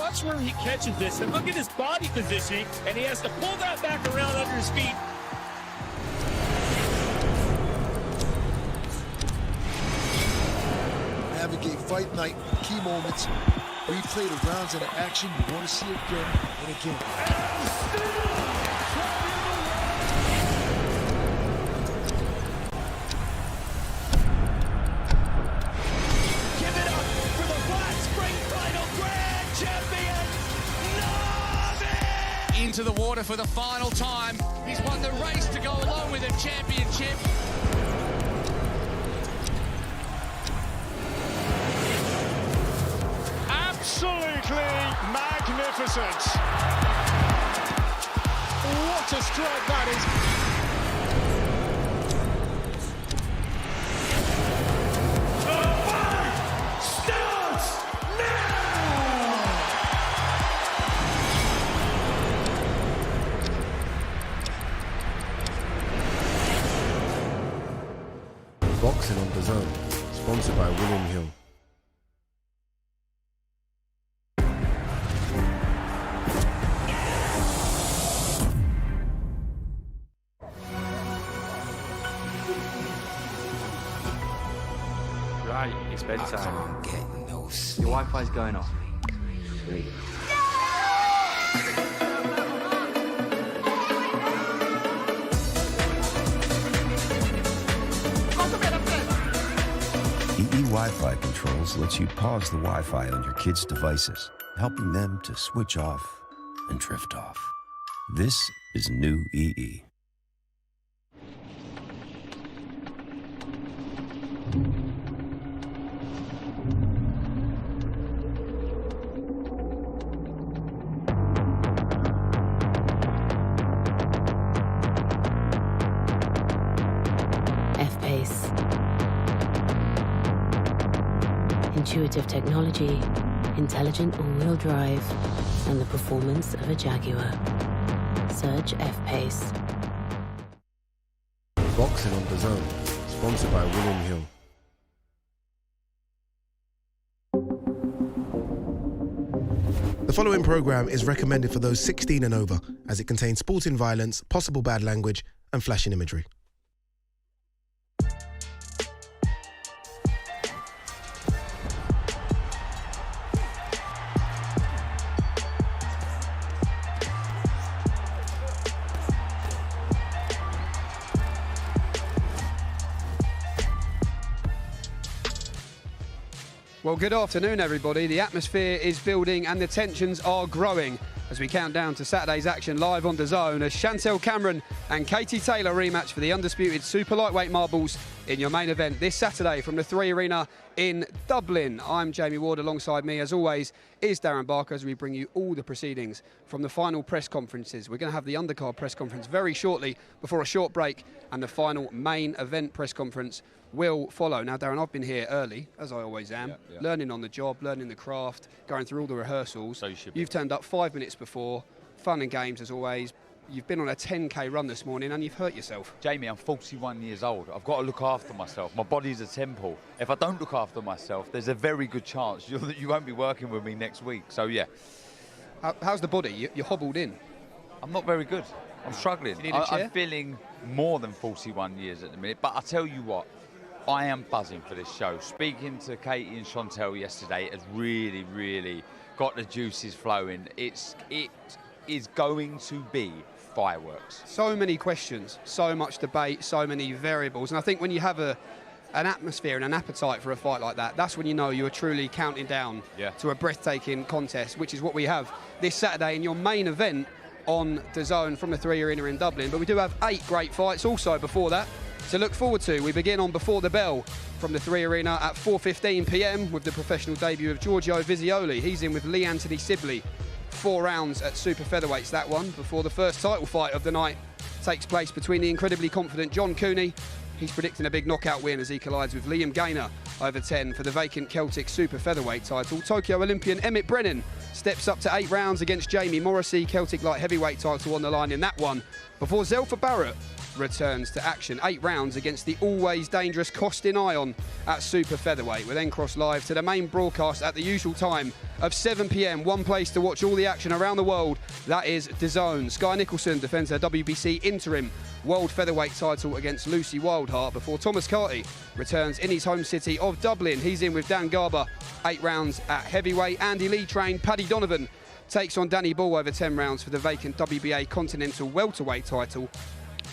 watch where he catches this, and look at his body positioning, and he has to pull that back around under his feet. Navigate fight night, key moments, replay the rounds into action you want to see again and again. Give it up for the Black Spring Final Grand Champion, Navi! Into the water for the final time. He's won the race to go along with the championship. Absolutely magnificent. What a stroke that is. The fight starts now! Boxing on DAZN, sponsored by William Hill. Right, it's bedtime. Your Wi-Fi's going off. EE Wi-Fi Controls lets you pause the Wi-Fi on your kids' devices, helping them to switch off and drift off. This is new EE. F-Pace. Intuitive technology, intelligent all-wheel drive, and the performance of a Jaguar. Search F-Pace. Boxing on DAZN, sponsored by William Hill. The following program is recommended for those 16 and over, as it contains sporting violence, possible bad language, and flashing imagery. Well, good afternoon, everybody. The atmosphere is building and the tensions are growing as we count down to Saturday's action live on DAZN as Chantelle Cameron and Katie Taylor rematch for the undisputed super lightweight marbles in your main event this Saturday from the 3 Arena in Dublin. I'm Jamie Ward. Alongside me, as always, is Darren Barker as we bring you all the proceedings from the final press conferences. We're going to have the undercard press conference very shortly before a short break, and the final main event press conference will follow. Now, Darren, I've been here early, as I always am, learning on the job, learning the craft, going through all the rehearsals. So you should be. You've turned up 5 minutes before, fun and games as always. You've been on a 10K run this morning and you've hurt yourself. Jamie, I'm 41 years old. I've got to look after myself. My body's a temple. If I don't look after myself, there's a very good chance you won't be working with me next week. So, yeah. How's the body? You're hobbled in. I'm not very good. I'm struggling. Do you need a chair? I'm feeling more than 41 years at the minute. But I tell you what, I am buzzing for this show. Speaking to Katie and Chantelle yesterday has really, really got the juices flowing. It is going to be fireworks. So many questions, so much debate, so many variables. And I think when you have an atmosphere and an appetite for a fight like that, that's when you know you're truly counting down to a breathtaking contest, which is what we have this Saturday in your main event on DAZN from the 3 Arena in Dublin. But we do have 8 great fights also before that to look forward to. We begin on Before the Bell from the 3 Arena at 4:15 p.m. with the professional debut of Giorgio Vizioli. He's in with Lee Anthony Sibley. 4 rounds at super featherweights, that one, before the first title fight of the night takes place between the incredibly confident John Cooney. He's predicting a big knockout win as he collides with Liam Gaynor over 10 for the vacant Celtic super featherweight title. Tokyo Olympian Emmett Brennan steps up to 8 rounds against Jamie Morrissey. Celtic light heavyweight title on the line in that one, before Zelfa Barrett returns to action. 8 rounds against the always dangerous Costin Ion at super featherweight. We'll then cross live to the main broadcast at the usual time of 7 p.m. One place to watch all the action around the world. That is DAZN. Sky Nicholson defends her WBC interim world featherweight title against Lucy Wildheart before Thomas Carty returns in his home city of Dublin. He's in with Dan Garber. 8 rounds at heavyweight. Andy Lee trained Paddy Donovan takes on Danny Ball over 10 rounds for the vacant WBA Continental welterweight title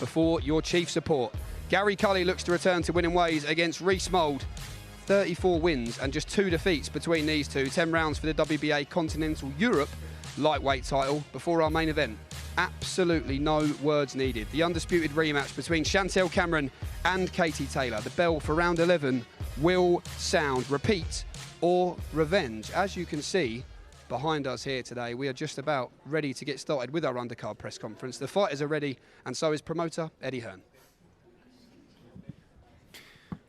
before your chief support. Gary Cully looks to return to winning ways against Reece Mould. 34 wins and just 2 defeats between these two. 10 rounds for the WBA Continental Europe lightweight title before our main event. Absolutely no words needed. The undisputed rematch between Chantelle Cameron and Katie Taylor. The bell for round 11 will sound. Repeat or revenge. As you can see behind us here today, we are just about ready to get started with our undercard press conference. The fighters are ready, and so is promoter Eddie Hearn.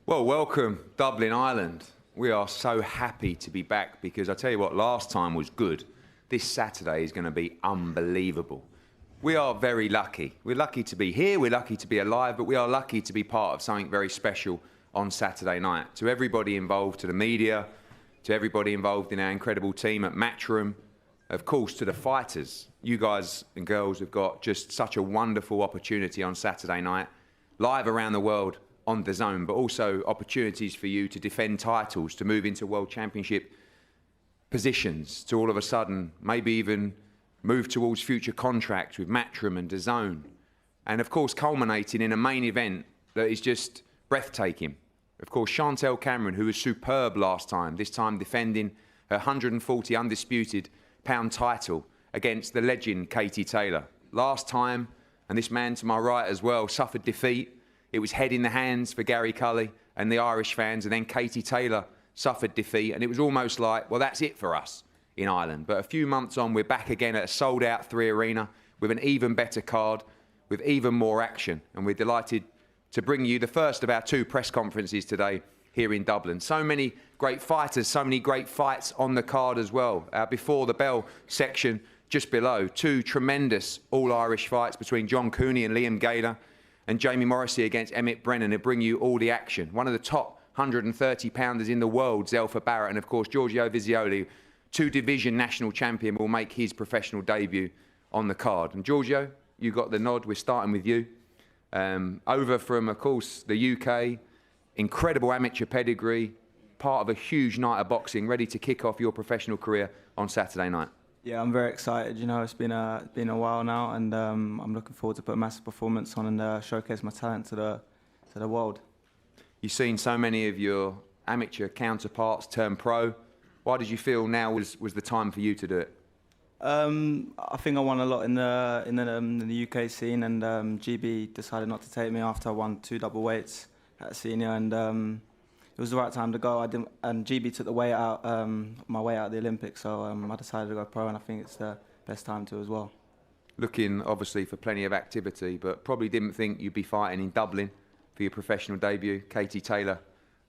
Well, welcome, Dublin, Ireland. We are so happy to be back because I tell you what, last time was good. This Saturday is going to be unbelievable. We are very lucky. We're lucky to be here, we're lucky to be alive, but we are lucky to be part of something very special on Saturday night. To everybody involved, to the media, to everybody involved in our incredible team at Matchroom, of course, to the fighters. You guys and girls have got just such a wonderful opportunity on Saturday night, live around the world on DAZN, but also opportunities for you to defend titles, to move into World Championship positions, to all of a sudden maybe even move towards future contracts with Matchroom and DAZN. And of course, culminating in a main event that is just breathtaking. Of course, Chantelle Cameron, who was superb last time, this time defending her 140 undisputed pound title against the legend Katie Taylor. Last time, and this man to my right as well, suffered defeat. It was head in the hands for Gary Cully and the Irish fans, and then Katie Taylor suffered defeat, and it was almost like, well, that's it for us in Ireland. But a few months on, we're back again at a sold-out 3 Arena with an even better card, with even more action, and we're delighted to bring you the first of our 2 press conferences today here in Dublin. So many great fighters, so many great fights on the card as well. Before the bell section, just below, 2 tremendous all-Irish fights between John Cooney and Liam Gayler, and Jamie Morrissey against Emmett Brennan to bring you all the action. One of the top 130-pounders in the world, Zelfa Barrett, and of course Giorgio Vizioli, 2-division national champion, will make his professional debut on the card. And Giorgio, you got the nod. We're starting with you. Over from, of course, the UK, incredible amateur pedigree, part of a huge night of boxing, ready to kick off your professional career on Saturday night. Yeah, I'm very excited. You know, it's been a while now, and I'm looking forward to put a massive performance on and showcase my talent to the world. You've seen so many of your amateur counterparts turn pro. Why did you feel now was the time for you to do it? I think I won a lot in the UK scene, and GB decided not to take me after I won 2 double weights at senior, and it was the right time to go. And GB took the weight out, my weight out of the Olympics, so I decided to go pro, and I think it's the best time to as well. Looking obviously for plenty of activity, but probably didn't think you'd be fighting in Dublin for your professional debut. Katie Taylor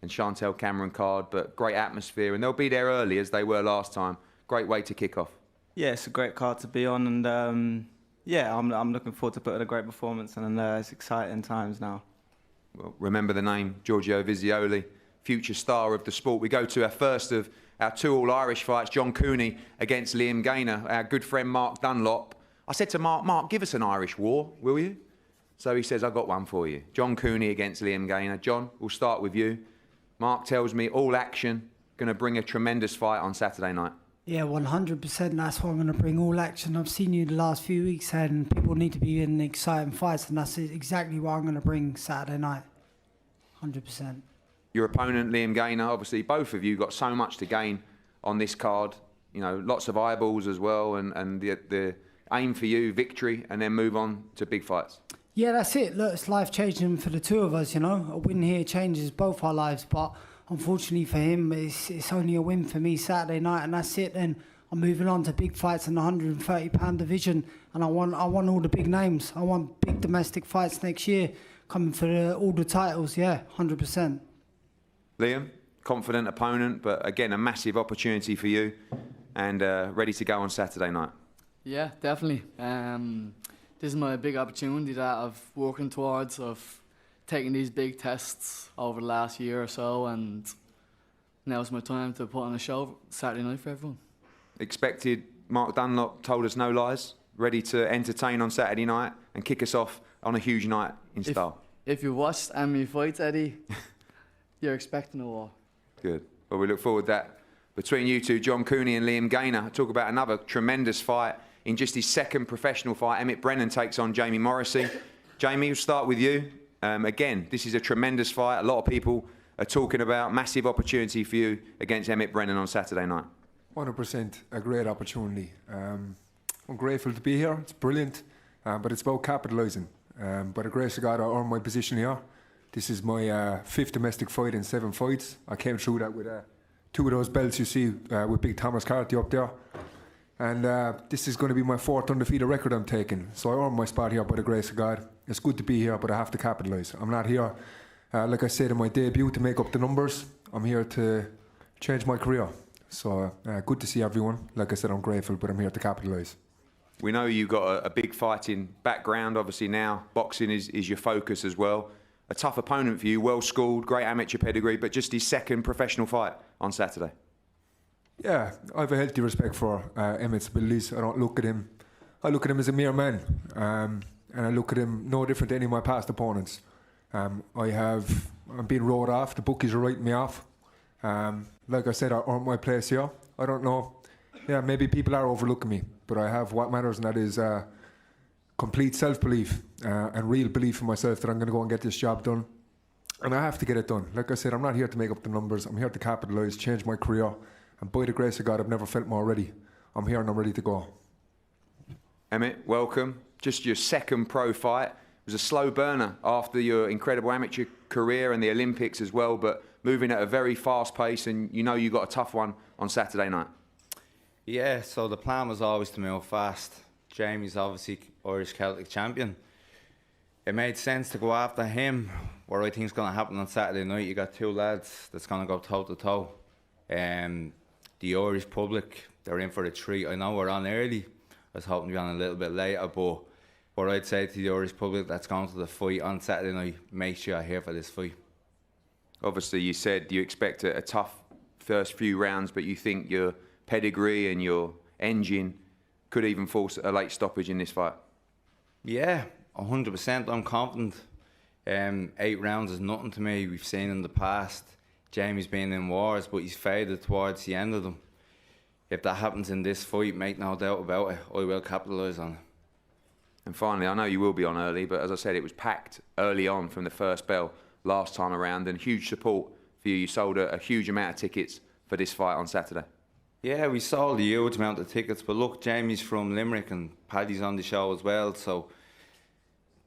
and Chantelle Cameron card, but great atmosphere, and they'll be there early as they were last time. Great way to kick off. Yeah, it's a great card to be on, and yeah, I'm looking forward to putting a great performance, and it's exciting times now. Well, remember the name, Giorgio Vizioli, future star of the sport. We go to our first of our 2 all-Irish fights, John Cooney against Liam Gayner, our good friend Mark Dunlop. I said to Mark, give us an Irish war, will you? So he says, I've got one for you. John Cooney against Liam Gayner. John, we'll start with you. Mark tells me all action, going to bring a tremendous fight on Saturday night. Yeah, 100%. That's why I'm going to bring all action. I've seen you the last few weeks, and people need to be in exciting fights, and that's exactly what I'm going to bring Saturday night. 100%. Your opponent, Liam Gayner, obviously both of you got so much to gain on this card. You know, lots of eyeballs as well, and the aim for you, victory, and then move on to big fights. Yeah, that's it. Look, it's life-changing for the 2 of us, you know. A win here changes both our lives, but unfortunately for him, it's only a win for me Saturday night, and that's it. Then I'm moving on to big fights in the 130-pound division, and I want all the big names. I want big domestic fights next year, coming for all the titles, yeah, 100%. Liam, confident opponent, but again, a massive opportunity for you, and ready to go on Saturday night. Yeah, definitely. This is my big opportunity that I've working towards, of taking these big tests over the last year or so, and now's my time to put on a show Saturday night for everyone. Expected. Mark Dunlop told us no lies. Ready to entertain on Saturday night and kick us off on a huge night in style. If you watched any fights, Eddie, you're expecting a war. Good. Well, we look forward to that. Between you two, John Cooney and Liam Gaynor, talk about another tremendous fight. In just his second professional fight, Emmett Brennan takes on Jamie Morrissey. Jamie, we'll start with you. Again, this is a tremendous fight. A lot of people are talking about massive opportunity for you against Emmett Brennan on Saturday night. 100%, a great opportunity. I'm grateful to be here. It's brilliant, but it's about capitalising. By the grace of God, I earned my position here. This is my 5th domestic fight in 7 fights. I came through that with 2 of those belts you see with Big Thomas Carty up there. And this is going to be my 4th undefeated record I'm taking. So I earned my spot here by the grace of God. It's good to be here, but I have to capitalise. I'm not here, like I said in my debut, to make up the numbers. I'm here to change my career. So good to see everyone. Like I said, I'm grateful, but I'm here to capitalise. We know you've got a big fighting background. Obviously now boxing is your focus as well. A tough opponent for you, well-schooled, great amateur pedigree, but just his 2nd professional fight on Saturday. Yeah, I have a healthy respect for Emmett's abilities. I don't look at him. I look at him as a mere man, and I look at him no different than any of my past opponents. I'm being wrote off. The bookies are writing me off. Like I said, I earned my place here. I don't know. Yeah, maybe people are overlooking me, but I have what matters, and that is complete self-belief and real belief in myself that I'm going to go and get this job done. And I have to get it done. Like I said, I'm not here to make up the numbers. I'm here to capitalise, change my career. And by the grace of God, I've never felt more ready. I'm here and I'm ready to go. Emmett, welcome. Just your 2nd pro fight. It was a slow burner after your incredible amateur career and the Olympics as well, but moving at a very fast pace, and you know you got a tough one on Saturday night. Yeah, so the plan was always to move fast. Jamie's obviously Irish Celtic champion. It made sense to go after him. What I think is going to happen on Saturday night, you got 2 lads that's going to go toe-to-toe. The Irish public, they're in for a treat. I know we're on early. I was hoping to be on a little bit later, but what I'd say to the Irish public that's going to the fight on Saturday night, make sure you're here for this fight. Obviously, you said you expect a tough first few rounds, but you think your pedigree and your engine could even force a late stoppage in this fight. Yeah, 100%. I'm confident. 8 rounds is nothing to me. We've seen in the past, Jamie's been in wars, but he's faded towards the end of them. If that happens in this fight, make no doubt about it, I will capitalise on it. And finally, I know you will be on early, but as I said, it was packed early on from the first bell last time around, and huge support for you. You sold a huge amount of tickets for this fight on Saturday. Yeah, we sold a huge amount of tickets, but look, Jamie's from Limerick and Paddy's on the show as well, so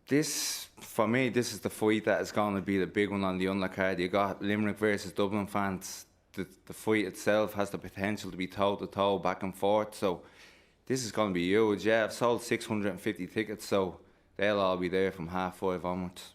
this, for me, this is the fight that is going to be the big one on the undercard. You got Limerick versus Dublin fans. The fight itself has the potential to be toe-to-toe, back and forth, so this is going to be huge. Yeah, I've sold 650 tickets, so they'll all be there from 5:30 onwards.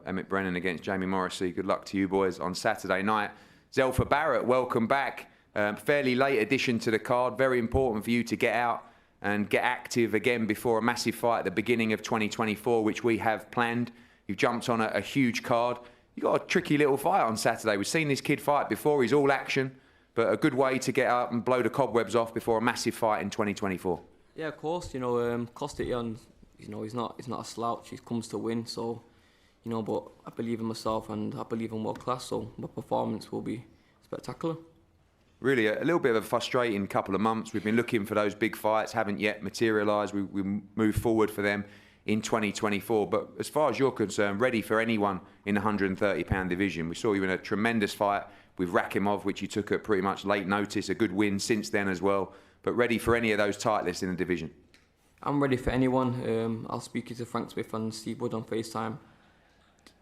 Emmett Brennan against Jamie Morrissey. Good luck to you boys on Saturday night. Zelfa Barrett, welcome back. Fairly late addition to the card. Very important for you to get out and get active again before a massive fight at the beginning of 2024, which we have planned. You've jumped on a huge card. You got a tricky little fight on Saturday. We've seen this kid fight before. He's all action, but a good way to get up and blow the cobwebs off before a massive fight in 2024. Yeah, of course. Kostian, he's not a slouch. He comes to win, so but I believe in myself and I believe in world class. So my performance will be spectacular. Really, a little bit of a frustrating couple of months. We've been looking for those big fights, haven't yet materialised. We move forward for them in 2024. But as far as you're concerned, ready for anyone in the 130-pound division. We saw you in a tremendous fight with Rakimov, which you took at pretty much late notice. A good win since then as well. But ready for any of those titleists in the division? I'm ready for anyone. I'll speak to Frank Smith and Steve Wood on FaceTime.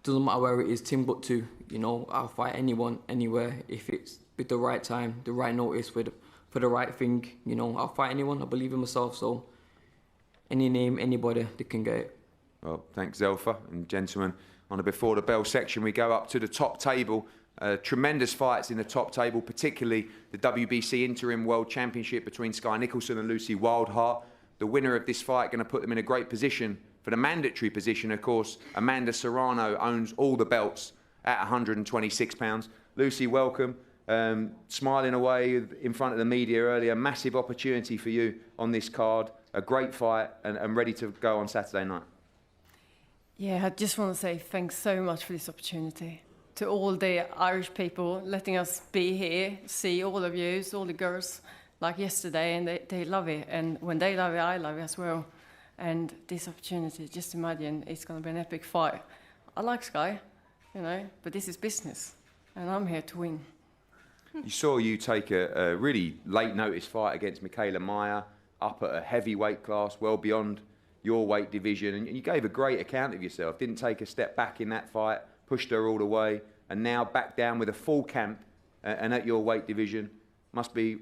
Doesn't matter where it is, Timbuktu. I'll fight anyone, anywhere, if it's with the right time, the right notice, for the right thing. I'll fight anyone. I believe in myself, so any name, anybody, they can get it. Well, thanks, Zelfa. And gentlemen, on the Before the Bell section, we go up to the top table. Tremendous fights in the top table, particularly the WBC Interim World Championship between Sky Nicholson and Lucy Wildheart. the winner of this fight going to put them in a great position for the mandatory position. Of course, Amanda Serrano owns all the belts at 126 pounds. Lucy, welcome. Smiling away in front of the media earlier. Massive opportunity for you on this card. A great fight and ready to go on Saturday night. Yeah, I just want to say thanks so much for this opportunity. To all the Irish people letting us be here, see all of you, all the girls, like yesterday, and they love it. And when they love it, I love it as well. And this opportunity, just imagine, it's going to be an epic fight. I like Sky, you know, but this is business, and I'm here to win. You saw you take a really late notice fight against Michaela Meyer, up at a heavyweight class, well beyond your weight division, and you gave a great account of yourself. Didn't take a step back in that fight, pushed her all the way, and now back down with a full camp and at your weight division. Must be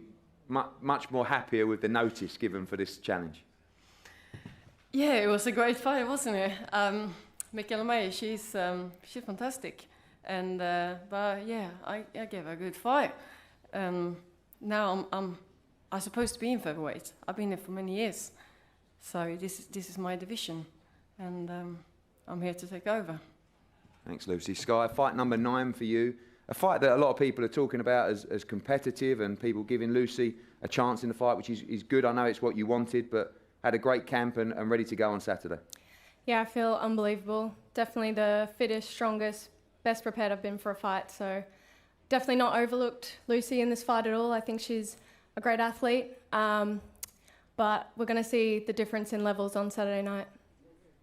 much more happier with the notice given for this challenge. Yeah, it was a great fight, wasn't it? Michaela Meyer, she's fantastic, and but yeah, I gave her a good fight. Now I'm supposed to be in featherweight. I've been there for many years. So this is my division, and I'm here to take over. Thanks, Lucy. Sky, fight number 9 for you. A fight that a lot of people are talking about as competitive, and people giving Lucy a chance in the fight, which is good. I know it's what you wanted, but had a great camp and ready to go on Saturday. Yeah, I feel unbelievable. Definitely the fittest, strongest, best prepared I've been for a fight. So definitely not overlooked Lucy in this fight at all. I think she's a great athlete. But we're going to see the difference in levels on Saturday night.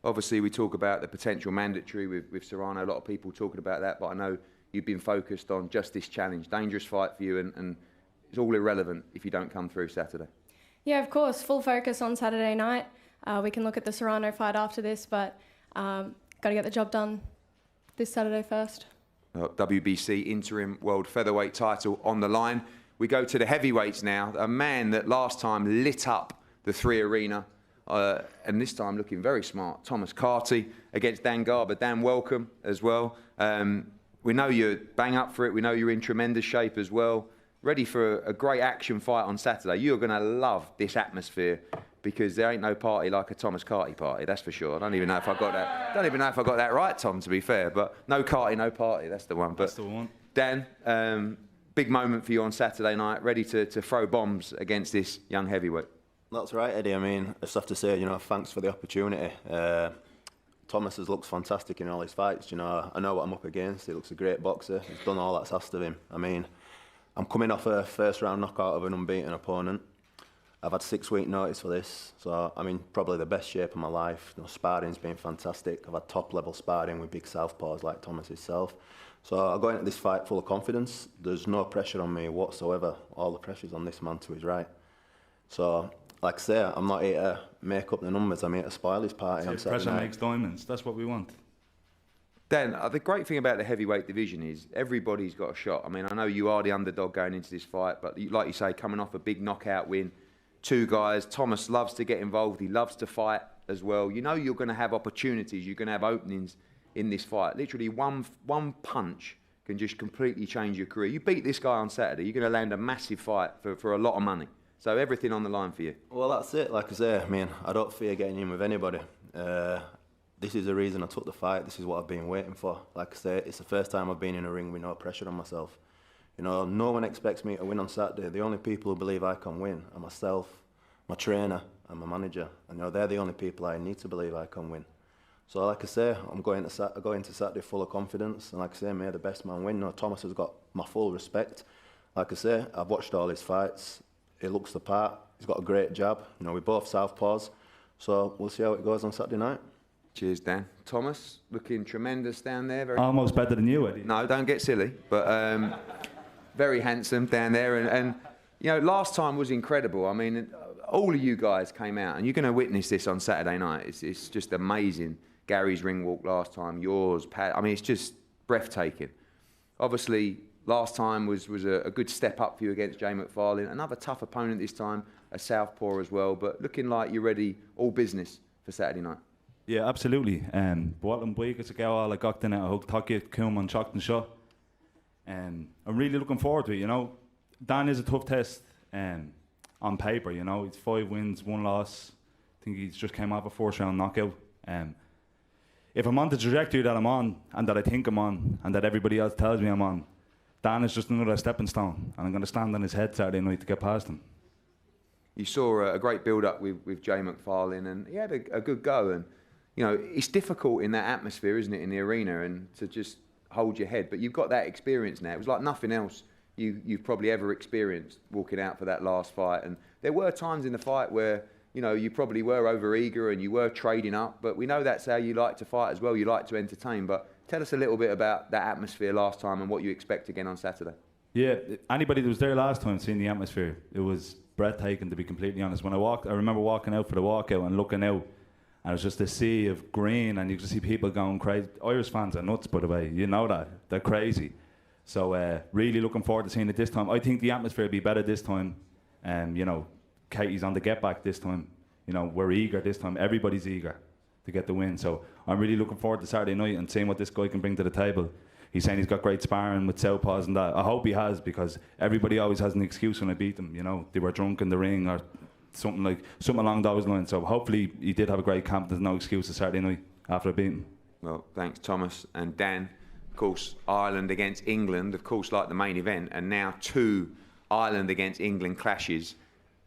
Obviously, we talk about the potential mandatory with Serrano. A lot of people talking about that, but I know you've been focused on just this challenge. Dangerous fight for you, and it's all irrelevant if you don't come through Saturday. Yeah, of course. Full focus on Saturday night. We can look at the Serrano fight after this, but got to get the job done this Saturday first. WBC interim world featherweight title on the line. We go to the heavyweights now. A man that last time lit up the 3 Arena, and this time looking very smart. Thomas Carty against Dan Garber. Dan, welcome as well. We know you're bang up for it. We know you're in tremendous shape as well. Ready for a great action fight on Saturday. You're going to love this atmosphere, because there ain't no party like a Thomas Carty party, that's for sure. I don't even know if I got that. Don't even know if I got that right, Tom, to be fair. But no Carty, no party. That's the one. But that's the one. Dan, big moment for you on Saturday night. Ready to throw bombs against this young heavyweight. That's right, Eddie. I mean, I just have to say, thanks for the opportunity. Thomas has looked fantastic in all his fights. I know what I'm up against. He looks a great boxer. He's done all that's asked of him. I mean, I'm coming off a first-round knockout of an unbeaten opponent. I've had 6-week notice for this, so I'm in probably the best shape of my life. Sparring's been fantastic. I've had top-level sparring with big southpaws like Thomas himself. So I go into this fight full of confidence. There's no pressure on me whatsoever. All the pressure's on this man to his right. So, like I say, I'm not here to make up the numbers. I'm here to spoil his party on Saturday night. Pressure makes diamonds. That's what we want. Dan, the great thing about the heavyweight division is everybody's got a shot. I mean, I know you are the underdog going into this fight, but like you say, coming off a big knockout win, 2 guys. Thomas loves to get involved. He loves to fight as well. You know you're going to have opportunities. You're going to have openings in this fight. Literally one punch can just completely change your career. You beat this guy on Saturday, you're going to land a massive fight for a lot of money. So everything on the line for you. Well, that's it. Like I say, I mean, I don't fear getting in with anybody. This is the reason I took the fight. This is what I've been waiting for. Like I say, it's the first time I've been in a ring with no pressure on myself. No one expects me to win on Saturday. The only people who believe I can win are myself, my trainer, and my manager. And they're the only people I need to believe I can win. So, like I say, I'm going to Saturday full of confidence. And like I say, may the best man win. Thomas has got my full respect. Like I say, I've watched all his fights. He looks the part. He's got a great jab. We're both southpaws. So we'll see how it goes on Saturday night. Cheers, Dan. Thomas, looking tremendous down there. Almost better than you, Eddie. No, don't get silly. But very handsome down there. And last time was incredible. I mean, all of you guys came out, and you're going to witness this on Saturday night. It's just amazing. Gary's ring walk last time, yours, Pat. I mean, it's just breathtaking. Obviously, last time was a good step up for you against Jay McFarlane. Another tough opponent this time, a southpaw as well. But looking like you're ready, all business for Saturday night. Yeah, absolutely. Bottom buíochas a gáil gachtain a thug tucket cum an seachtain seo. I'm really looking forward to it. Dan is a tough test on paper. It's 5 wins, 1 loss. I think he's just came off a 4th round knockout. If I'm on the trajectory that I'm on, and that I think I'm on, and that everybody else tells me I'm on, Dan is just another stepping stone, and I'm going to stand on his head Saturday night to get past him. You saw a great build-up with Jay McFarlane, and he had a good go. And you know, it's difficult in that atmosphere, isn't it, in the arena, and to just hold your head. But you've got that experience now. It was like nothing else you've probably ever experienced walking out for that last fight. And there were times in the fight where, you know, you probably were over-eager and you were trading up, but we know that's how you like to fight as well. You like to entertain. But tell us a little bit about that atmosphere last time and what you expect again on Saturday. Yeah, anybody that was there last time seen the atmosphere. It was breathtaking, to be completely honest. When I remember walking out for the walkout and looking out, and it was just a sea of green, and you could see people going crazy. Irish fans are nuts, by the way. You know that. They're crazy. So really looking forward to seeing it this time. I think the atmosphere will be better this time. You know, Katie's on the get back this time. You know, we're eager this time. Everybody's eager to get the win. So I'm really looking forward to Saturday night and seeing what this guy can bring to the table. He's saying he's got great sparring with southpaws and that. I hope he has, because everybody always has an excuse when I beat them. You know, they were drunk in the ring or something along those lines. So hopefully he did have a great camp. There's no excuse to Saturday night after I beat him. Well, thanks, Thomas and Dan. Of course, Ireland against England, of course, like the main event, and now 2 Ireland against England clashes.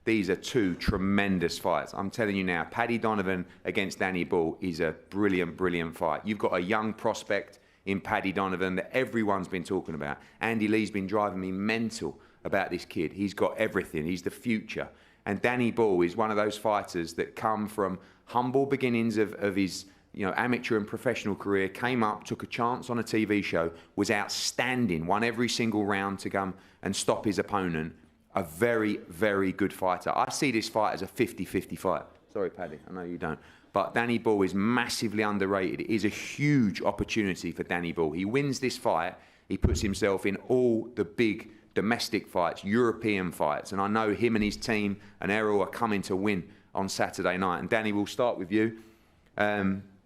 These are 2 tremendous fights. I'm telling you now, Paddy Donovan against Danny Bull is a brilliant, brilliant fight. You've got a young prospect in Paddy Donovan that everyone's been talking about. Andy Lee's been driving me mental about this kid. He's got everything. He's the future. And Danny Bull is one of those fighters that come from humble beginnings of his, you know, amateur and professional career, came up, took a chance on a TV show, was outstanding, won every single round to come and stop his opponent. A very, very good fighter. I see this fight as a 50-50 fight. Sorry, Paddy, I know you don't. But Danny Bull is massively underrated. It is a huge opportunity for Danny Bull. He wins this fight, he puts himself in all the big domestic fights, European fights. And I know him and his team and Errol are coming to win on Saturday night. And Danny, we'll start with you.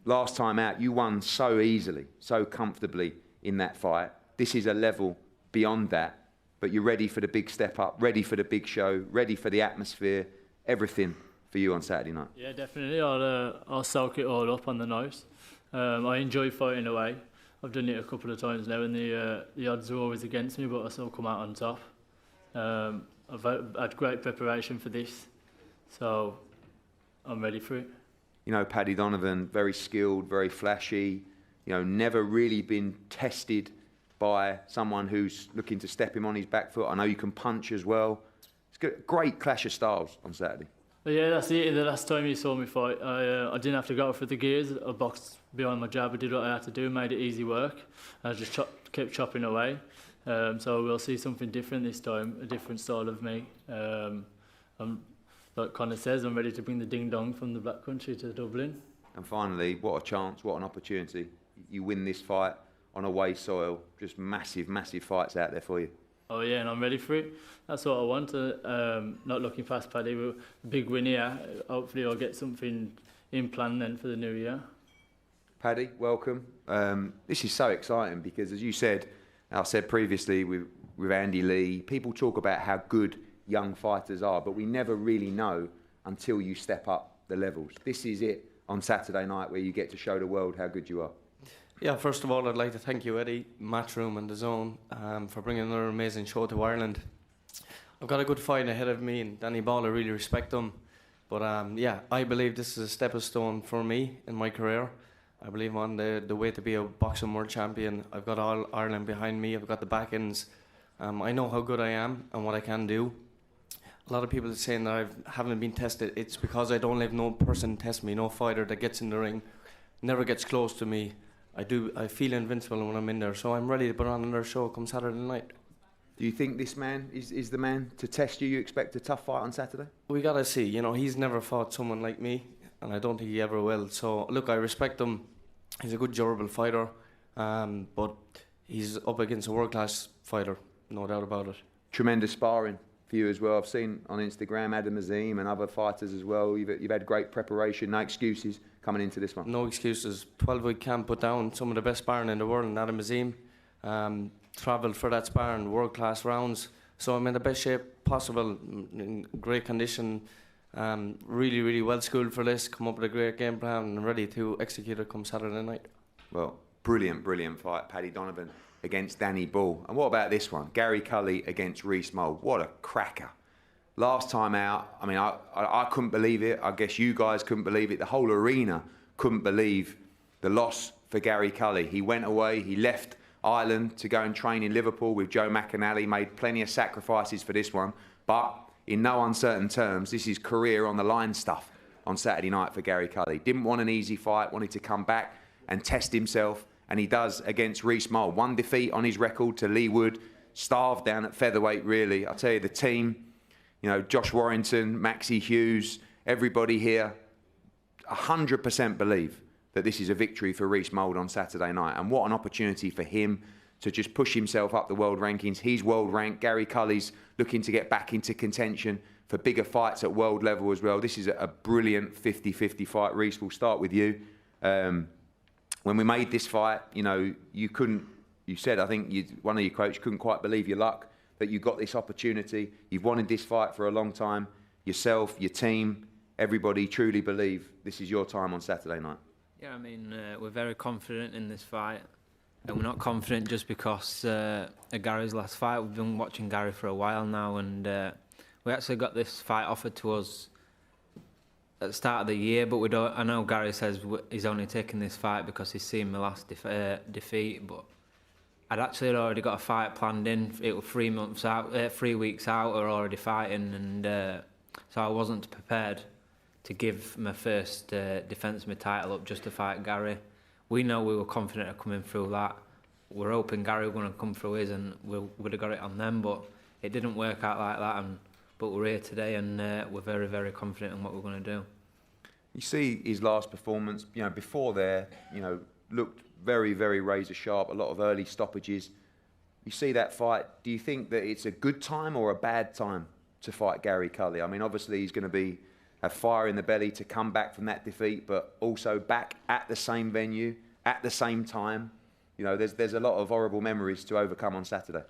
Last time out, you won so easily, so comfortably in that fight. This is a level beyond that. But you're ready for the big step up, ready for the big show, ready for the atmosphere, everything for you on Saturday night. Yeah, definitely. I'll soak it all up on the night. I enjoy fighting away. I've done it a couple of times now, and the odds are always against me, but I still come out on top. I've had great preparation for this, so I'm ready for it. You know, Paddy Donovan, very skilled, very flashy, you know, never really been tested by someone who's looking to step him on his back foot. I know you can punch as well. It's a great clash of styles on Saturday. But yeah, that's it. The last time you saw me fight, I didn't have to go for the gears. I boxed behind my jab. I did what I had to do, made it easy work. I just kept chopping away. So we'll see something different this time, a different style of me. Like Conor says, I'm ready to bring the ding-dong from the Black Country to Dublin. And finally, what a chance, what an opportunity. You win this fight on away soil. Just massive, massive fights out there for you. Oh yeah, and I'm ready for it. That's what I want. Not looking past Paddy. We're a big win here. Hopefully I'll get something in plan then for the new year. Paddy, welcome. This is so exciting because, as you said, I said previously with Andy Lee, people talk about how good young fighters are, but we never really know until you step up the levels. This is it on Saturday night where you get to show the world how good you are. Yeah, first of all, I'd like to thank you, Eddie, Matchroom and DAZN for bringing another amazing show to Ireland. I've got a good fight ahead of me, and Danny Ball, I really respect him. But yeah, I believe this is a stepping stone for me in my career. I believe I'm on the way to be a boxing world champion. I've got all Ireland behind me. I've got the back ends. I know how good I am and what I can do. A lot of people are saying that I haven't been tested. It's because I don't let no person test me, no fighter that gets in the ring, never gets close to me. I feel invincible when I'm in there, so I'm ready to put on another show come Saturday night. Do you think this man is the man to test you? You expect a tough fight on Saturday? We got to see. You know, he's never fought someone like me, and I don't think he ever will. So, look, I respect him. He's a good, durable fighter, but he's up against a world-class fighter, no doubt about it. Tremendous sparring for you as well. I've seen on Instagram Adam Azim and other fighters as well. You've had great preparation, no excuses coming into this one. No excuses. 12-week camp put down some of the best sparring in the world, and Adam Azim travelled for that sparring, world-class rounds. So I'm in the best shape possible, in great condition. Really, really well schooled for this, come up with a great game plan and ready to execute it come Saturday night. Well, brilliant fight, Paddy Donovan against Danny Ball. And what about this one? Gary Cully against Reece Mould. What a cracker. Last time out, I mean, I couldn't believe it. I guess you guys couldn't believe it. The whole arena couldn't believe the loss for Gary Cully. He went away, he left Ireland to go and train in Liverpool with Joe McAnally, made plenty of sacrifices for this one. But in no uncertain terms, this is career on the line stuff on Saturday night for Gary Cully. Didn't want an easy fight, wanted to come back and test himself, and he does against Reece Mould. 1 defeat on his record to Lee Wood, starved down at featherweight, really. I'll tell you, the team, you know, Josh Warrington, Maxie Hughes, everybody here, 100% believe that this is a victory for Reece Mould on Saturday night. And what an opportunity for him to just push himself up the world rankings. He's world ranked. Gary Cully's looking to get back into contention for bigger fights at world level as well. This is a brilliant 50-50 fight. Reece, we'll start with you. When we made this fight, you know, you said, I think one of your quotes, couldn't quite believe your luck that you got this opportunity. You've wanted this fight for a long time. Yourself, your team, everybody truly believe this is your time on Saturday night. Yeah, I mean, we're very confident in this fight. And we're not confident just because of Gary's last fight. We've been watching Gary for a while now, and we actually got this fight offered to us at the start of the year, but we don't. I know Gary says he's only taking this fight because he's seen my last defeat, but I'd actually already got a fight planned in. It was 3 months out, 3 weeks out, or already fighting, and so I wasn't prepared to give my first defence of my title up just to fight Gary. We know we were confident of coming through that. We're hoping Gary was going to come through his and we would have got it on them, but it didn't work out like that. But we're here today and we're very, very confident in what we're going to do. You see his last performance, you know, before there, you know, looked very, very razor sharp, a lot of early stoppages. You see that fight, do you think that it's a good time or a bad time to fight Gary Cully? I mean, obviously he's going to have fire in the belly to come back from that defeat, but also back at the same venue, at the same time. You know, there's a lot of horrible memories to overcome on Saturday.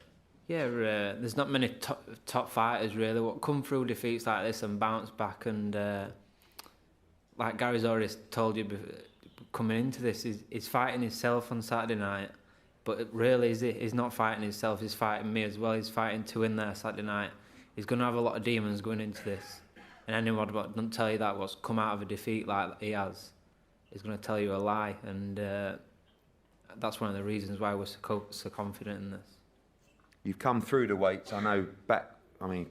Yeah, there's not many top fighters really what come through defeats like this and bounce back, and like Gary's already told you coming into this, he's fighting himself on Saturday night, but really he's not fighting himself, he's fighting me as well. He's fighting to win there Saturday night. He's going to have a lot of demons going into this. And anyone that doesn't tell you that what's come out of a defeat like he has is going to tell you a lie, and that's one of the reasons why we're so confident in this. You've come through the weights. I know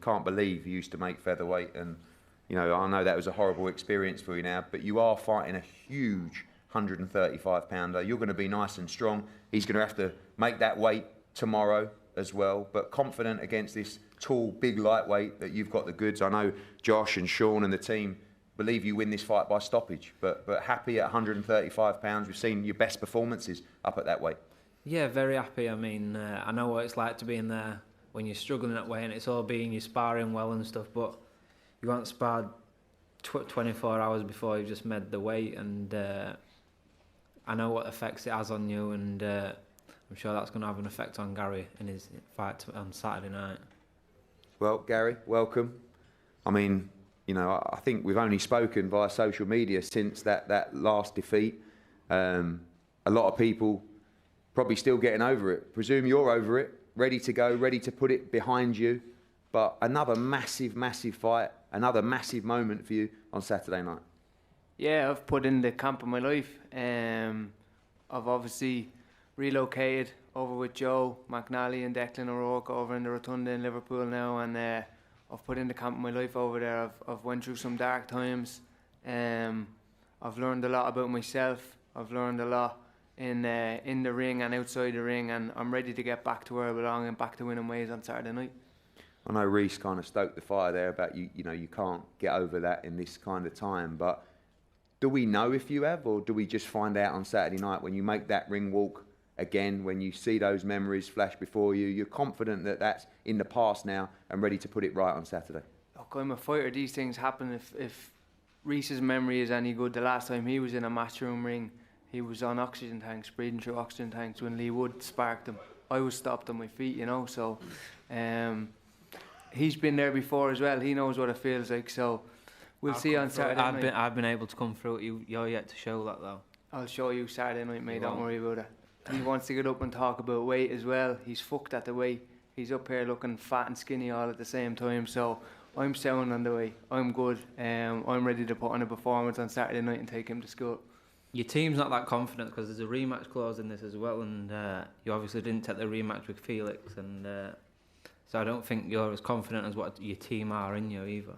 can't believe you used to make featherweight, and you know, I know that was a horrible experience for you now, but you are fighting a huge 135-pounder. You're going to be nice and strong. He's going to have to make that weight tomorrow as well, but confident against this tall, big lightweight that you've got the goods. I know Josh and Sean and the team believe you win this fight by stoppage, but happy at 135 pounds. We've seen your best performances up at that weight. Yeah, very happy. I mean, I know what it's like to be in there when you're struggling that way, and it's all being you sparring well and stuff, but you haven't sparred 24 hours before you've just made the weight, and I know what effects it has on you, and I'm sure that's going to have an effect on Gary in his fight on Saturday night. Well, Gary, welcome. I mean, you know, I think we've only spoken via social media since that last defeat. A lot of people probably still getting over it. Presume you're over it, ready to go, ready to put it behind you. But another massive, massive fight, another massive moment for you on Saturday night. Yeah, I've put in the camp of my life. I've obviously relocated over with Joe McNally and Declan O'Rourke over in the Rotunda in Liverpool now, and I've put in the camp of my life over there. I've went through some dark times. I've learned a lot about myself. I've learned a lot in the ring and outside the ring, and I'm ready to get back to where I belong and back to winning ways on Saturday night. I know Reece kind of stoked the fire there about you know, you can't get over that in this kind of time, but do we know if you have, or do we just find out on Saturday night when you make that ring walk again, when you see those memories flash before you, you're confident that that's in the past now and ready to put it right on Saturday? Look, I'm a fighter. These things happen. If Reece's memory is any good, the last time he was in a matchroom ring, he was on oxygen tanks, breathing through oxygen tanks when Lee Wood sparked him. I was stopped on my feet, you know, so he's been there before as well. He knows what it feels like, so We'll see on Saturday night. I've been able to come through it. You're yet to show that, though. I'll show you Saturday night, mate. You Don't won't. worry about it. He wants to get up and talk about weight as well. He's fucked at the weight. He's up here looking fat and skinny all at the same time. So I'm sound on the way. I'm good. I'm ready to put on a performance on Saturday night and take him to school. Your team's not that confident because there's a rematch clause in this as well, and you obviously didn't take the rematch with Felix, and so I don't think you're as confident as what your team are in you either.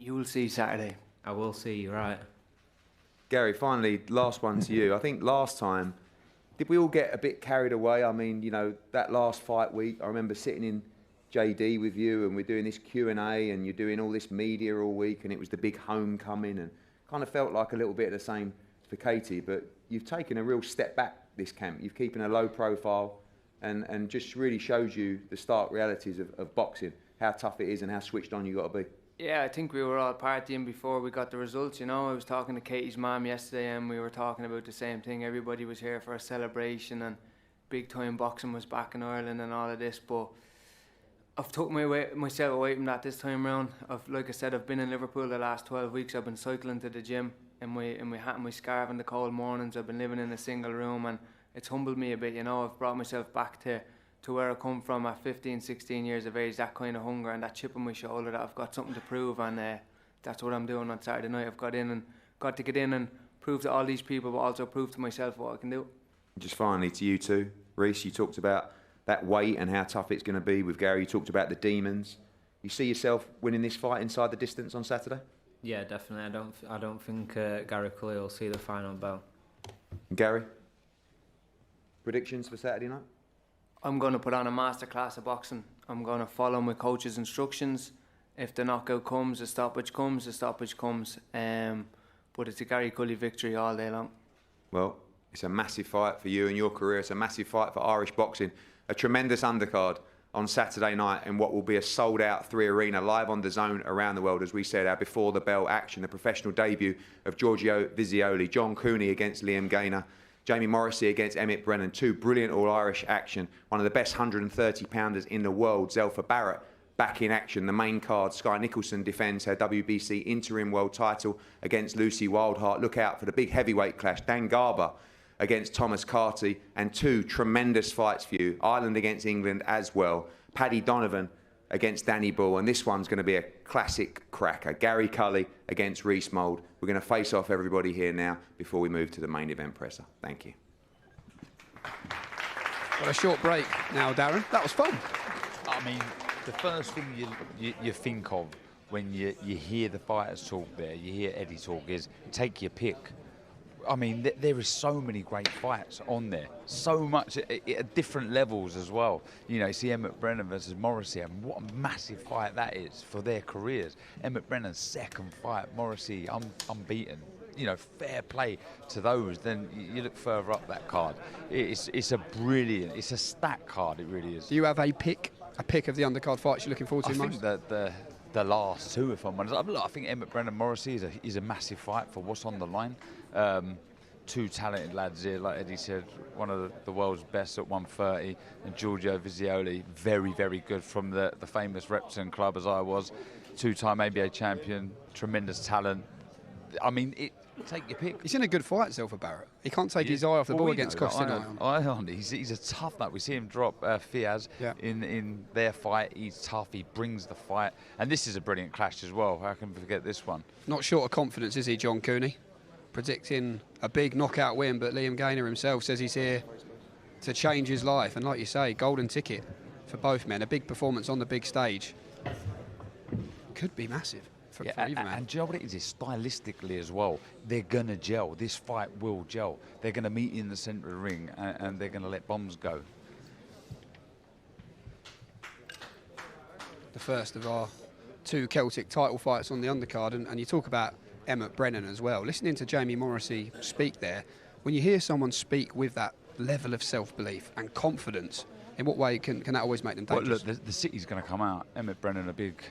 You will see Saturday. I will see, you're right. Gary, finally, last one to you. I think last time, did we all get a bit carried away? I mean, you know, that last fight week, I remember sitting in JD with you and we're doing this Q&A and you're doing all this media all week and it was the big homecoming and kind of felt like a little bit of the same for Katie, but you've taken a real step back this camp. You've keeping a low profile and just really shows you the stark realities of boxing, how tough it is and how switched on you got to be. Yeah, I think we were all partying before we got the results, you know. I was talking to Katie's mum yesterday and we were talking about the same thing. Everybody was here for a celebration and big time boxing was back in Ireland and all of this, but I've took myself away from that this time round. Like I said, I've been in Liverpool the last 12 weeks. I've been cycling to the gym in my hat and my scarf in the cold mornings. I've been living in a single room and it's humbled me a bit, you know. I've brought myself back to where I come from at 15, 16 years of age, that kind of hunger and that chip on my shoulder that I've got something to prove, and that's what I'm doing on Saturday night. I've got to get in and prove to all these people, but also prove to myself what I can do. Just finally to you two, Reece, you talked about that weight and how tough it's going to be. With Gary, you talked about the demons. You see yourself winning this fight inside the distance on Saturday? Yeah, definitely. I don't think Gary Cully will see the final bell. And Gary, predictions for Saturday night? I'm going to put on a masterclass of boxing. I'm going to follow my coach's instructions. If the knockout comes, the stoppage comes, the stoppage comes. But it's a Gary Cully victory all day long. Well, it's a massive fight for you and your career. It's a massive fight for Irish boxing. A tremendous undercard on Saturday night in what will be a sold-out 3 Arena live on DAZN around the world. As we said, our before the bell action, the professional debut of Giorgio Visioli, John Cooney against Liam Gaynor, Jamie Morrissey against Emmett Brennan, 2 brilliant all-Irish action. One of the best 130-pounders in the world, Zelfa Barrett, back in action. The main card, Sky Nicholson defends her WBC interim world title against Lucy Wildheart. Look out for the big heavyweight clash. Dan Garber against Thomas Carty, and 2 tremendous fights for you. Ireland against England as well. Paddy Donovan against Danny Bull, and this one's going to be a classic cracker. Gary Cully against Reece Mould. We're going to face off everybody here now before we move to the main event presser. Thank you. Got a short break now, Darren. That was fun. I mean, the first thing you think of when you hear the fighters talk there, you hear Eddie talk, is take your pick. I mean, there is so many great fights on there, so much at different levels as well. You know, you see Emmett Brennan versus Morrissey, and what a massive fight that is for their careers. Emmett Brennan's second fight, Morrissey unbeaten. You know, fair play to those. Then you look further up that card. It's a brilliant, it's a stacked card. It really is. Do you have a pick of the undercard fights you're looking forward to I most? think that the last 2, if I'm honest. I think Emmett Brennan Morrissey is a massive fight for what's on the line. 2 talented lads here, like Eddie said, one of the world's best at 130, and Giorgio Visioli, very, very good from the famous Repton club as I was, 2-time ABA champion, tremendous talent. I mean, take your pick. He's in a good fight, Zelfa Barrett. He can't take his eye off the ball against Costin. He's a tough nut. We see him drop Fiaz in their fight. He's tough. He brings the fight. And this is a brilliant clash as well. How can we forget this one? Not short of confidence, is he, John Cooney? Predicting a big knockout win, but Liam Gaynor himself says he's here to change his life. And like you say, golden ticket for both men. A big performance on the big stage. Could be massive. For either man. And do you know what it is? It's stylistically as well. They're going to gel. This fight will gel. They're going to meet in the centre of the ring and they're going to let bombs go. The first of our 2 Celtic title fights on the undercard. And you talk about Emmett Brennan as well. Listening to Jamie Morrissey speak there, when you hear someone speak with that level of self-belief and confidence, in what way can that always make them dangerous? Well, look, the city's going to come out. Emmett Brennan, a big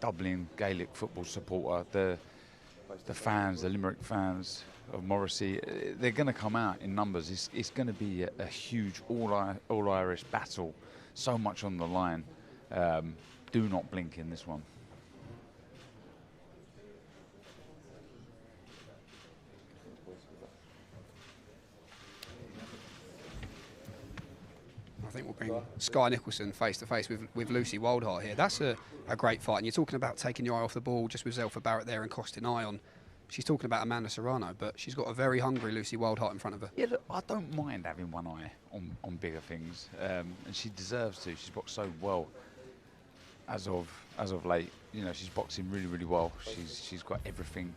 Dublin Gaelic football supporter, the fans, the Limerick fans of Morrissey, they're going to come out in numbers. It's going to be a huge all-Irish battle, so much on the line. Do not blink in this one. I think we'll bring Sky Nicholson face to face with Lucy Wildheart here. That's a great fight. And you're talking about taking your eye off the ball just with Zelfa Barrett there and costing Ion. She's talking about Amanda Serrano, but she's got a very hungry Lucy Wildheart in front of her. Yeah, look, I don't mind having one eye on bigger things, and she deserves to. She's boxed so well as of late. You know, she's boxing really, really well. She's got everything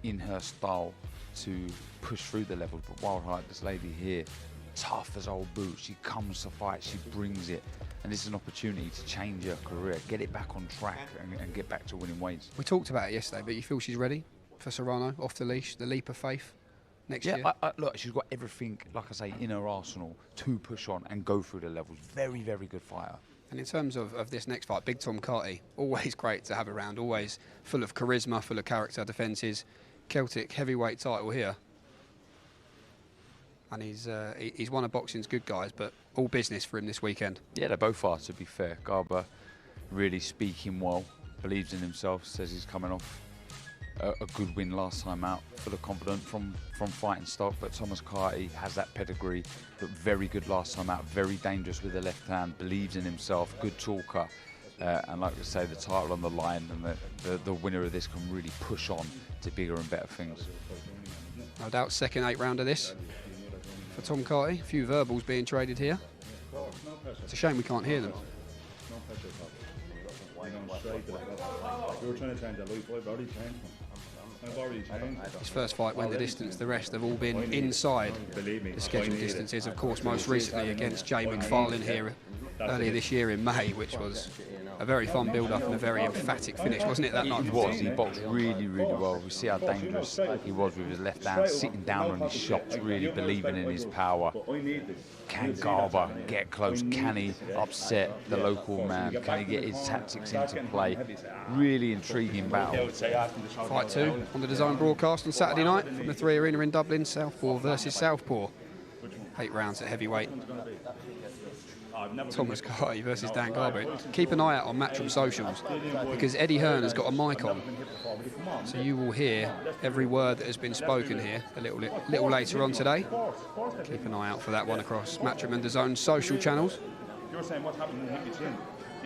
in her style to push through the levels. But Wildheart, this lady here, tough as old boots. She comes to fight, she brings it. And this is an opportunity to change her career, get it back on track and get back to winning ways. We talked about it yesterday, but you feel she's ready for Serrano, off the leash, the leap of faith next year? Yeah, look, she's got everything, like I say, in her arsenal to push on and go through the levels. Very, very good fighter. And in terms of this next fight, Big Tom Carty, always great to have around, always full of charisma, full of character, defends his Celtic heavyweight title here. And he's one of boxing's good guys, but all business for him this weekend. Yeah, they both are, to be fair. Garber really speaking well, believes in himself, says he's coming off a good win last time out, full of confidence from fighting stock. But Thomas Carty has that pedigree, looked very good last time out, very dangerous with the left hand, believes in himself, good talker. And like I say, the title on the line, and the winner of this can really push on to bigger and better things. No doubt, second 8 round of this for Tom Carty. A few verbals being traded here. It's a shame we can't hear them. You were trying to change that life. I've already changed them. His first fight went the distance, the rest have all been inside the scheduled distances. Of course, most recently against Jay McFarlane here earlier this year in May, which was a very fun build-up and a very emphatic finish, wasn't it, that night? He was. He boxed really, really well. We see how dangerous he was with his left hand, sitting down on his shots, really believing in his power. Can Garber get close? Can he upset the local man? Can he get his tactics into play? Really intriguing battle. Fight 2 on the DAZN broadcast on Saturday night from the 3 Arena in Dublin, Southpaw versus Southpaw. 8 rounds at heavyweight. Thomas Carty versus Dan Garber. Keep an eye out on Matchroom socials, because Eddie Hearn has got a mic on, so you will hear every word that has been spoken here a little later on today. Keep an eye out for that one across Matchroom and DAZN social channels. You're saying what happened when he hit you in?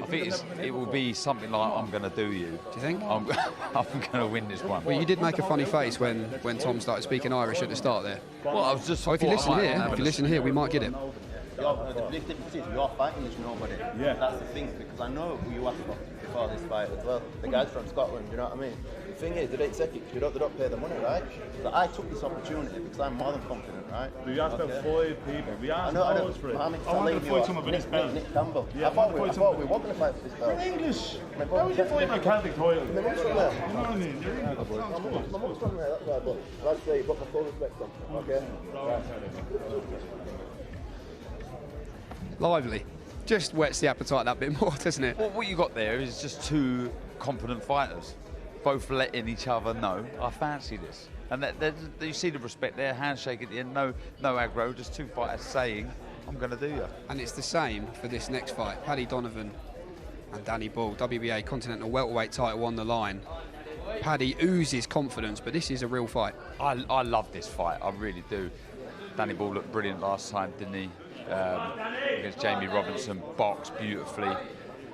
I think it will be something like, I'm going to do you. Do you think? I'm going to win this one. Well, you did make a funny face when Tom started speaking Irish at the start there. Well, I was just... Oh, if you listen here, we might get it. The big difference is you're fighting this nobody. Yeah. That's the thing, because I know who you asked for before this fight as well. The guys from Scotland, you know what I mean? The thing is, they don't take it, they don't pay the money, right? So I took this opportunity because I'm more than confident, right? We asked about 5 people. We asked loads for it. I wanted to fight someone with this belt. Nick Campbell. Yeah, I thought we were going to fight for this belt. You're English. How would you fight my Celtic title? You know what I mean? You're English. My mum's from there, that's why, but like I say, you've got my full respect on, okay? Lively. Just whets the appetite that bit more, doesn't it? Well, what you got there is just 2 competent fighters, both letting each other know, I fancy this. And you see the respect there, handshake at the end, no aggro, just 2 fighters saying, I'm going to do you. And it's the same for this next fight. Paddy Donovan and Danny Bull, WBA Continental Welterweight title on the line. Paddy oozes confidence, but this is a real fight. I love this fight, I really do. Danny Bull looked brilliant last time, didn't he? Against Jamie Robinson, boxed beautifully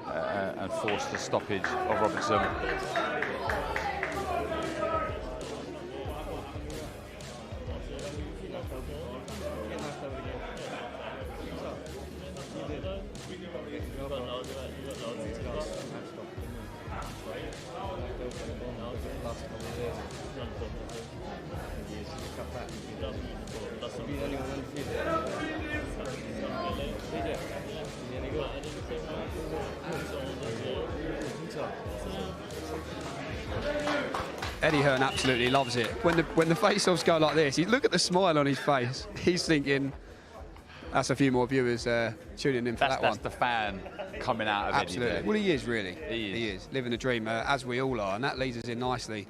and forced the stoppage of Robinson. Eddie Hearn absolutely loves it. When the face-offs go like this, look at the smile on his face. He's thinking, that's a few more viewers tuning in for that one. That's the fan coming out of Absolutely. Eddie. Well, he is really. He is. Living the dream, as we all are. And that leads us in nicely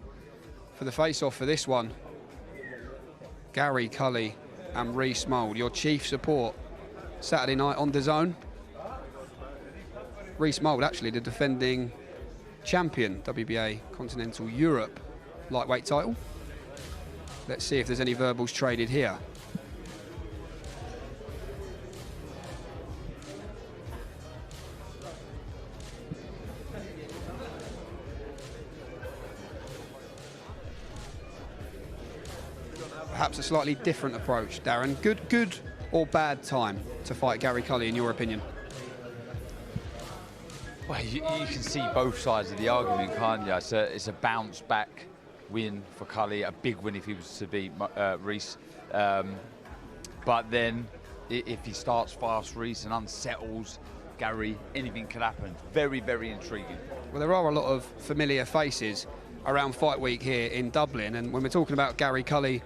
for the face-off for this one. Gary Cully and Rhys Mould, your chief support Saturday night on DAZN. Rhys Mould, actually the defending champion, WBA Continental Europe lightweight title. Let's see if there's any verbals traded here. perhaps a slightly different approach. Darren, good or bad time to fight Gary Cully, in your opinion? Well, you can see both sides of the argument, can't you? It's a bounce back win for Cully, a big win if he was to beat Reece. But then if he starts fast, Reece, and unsettles Gary, anything could happen. Very, very intriguing. Well, there are a lot of familiar faces around fight week here in Dublin, and when we're talking about Gary Cully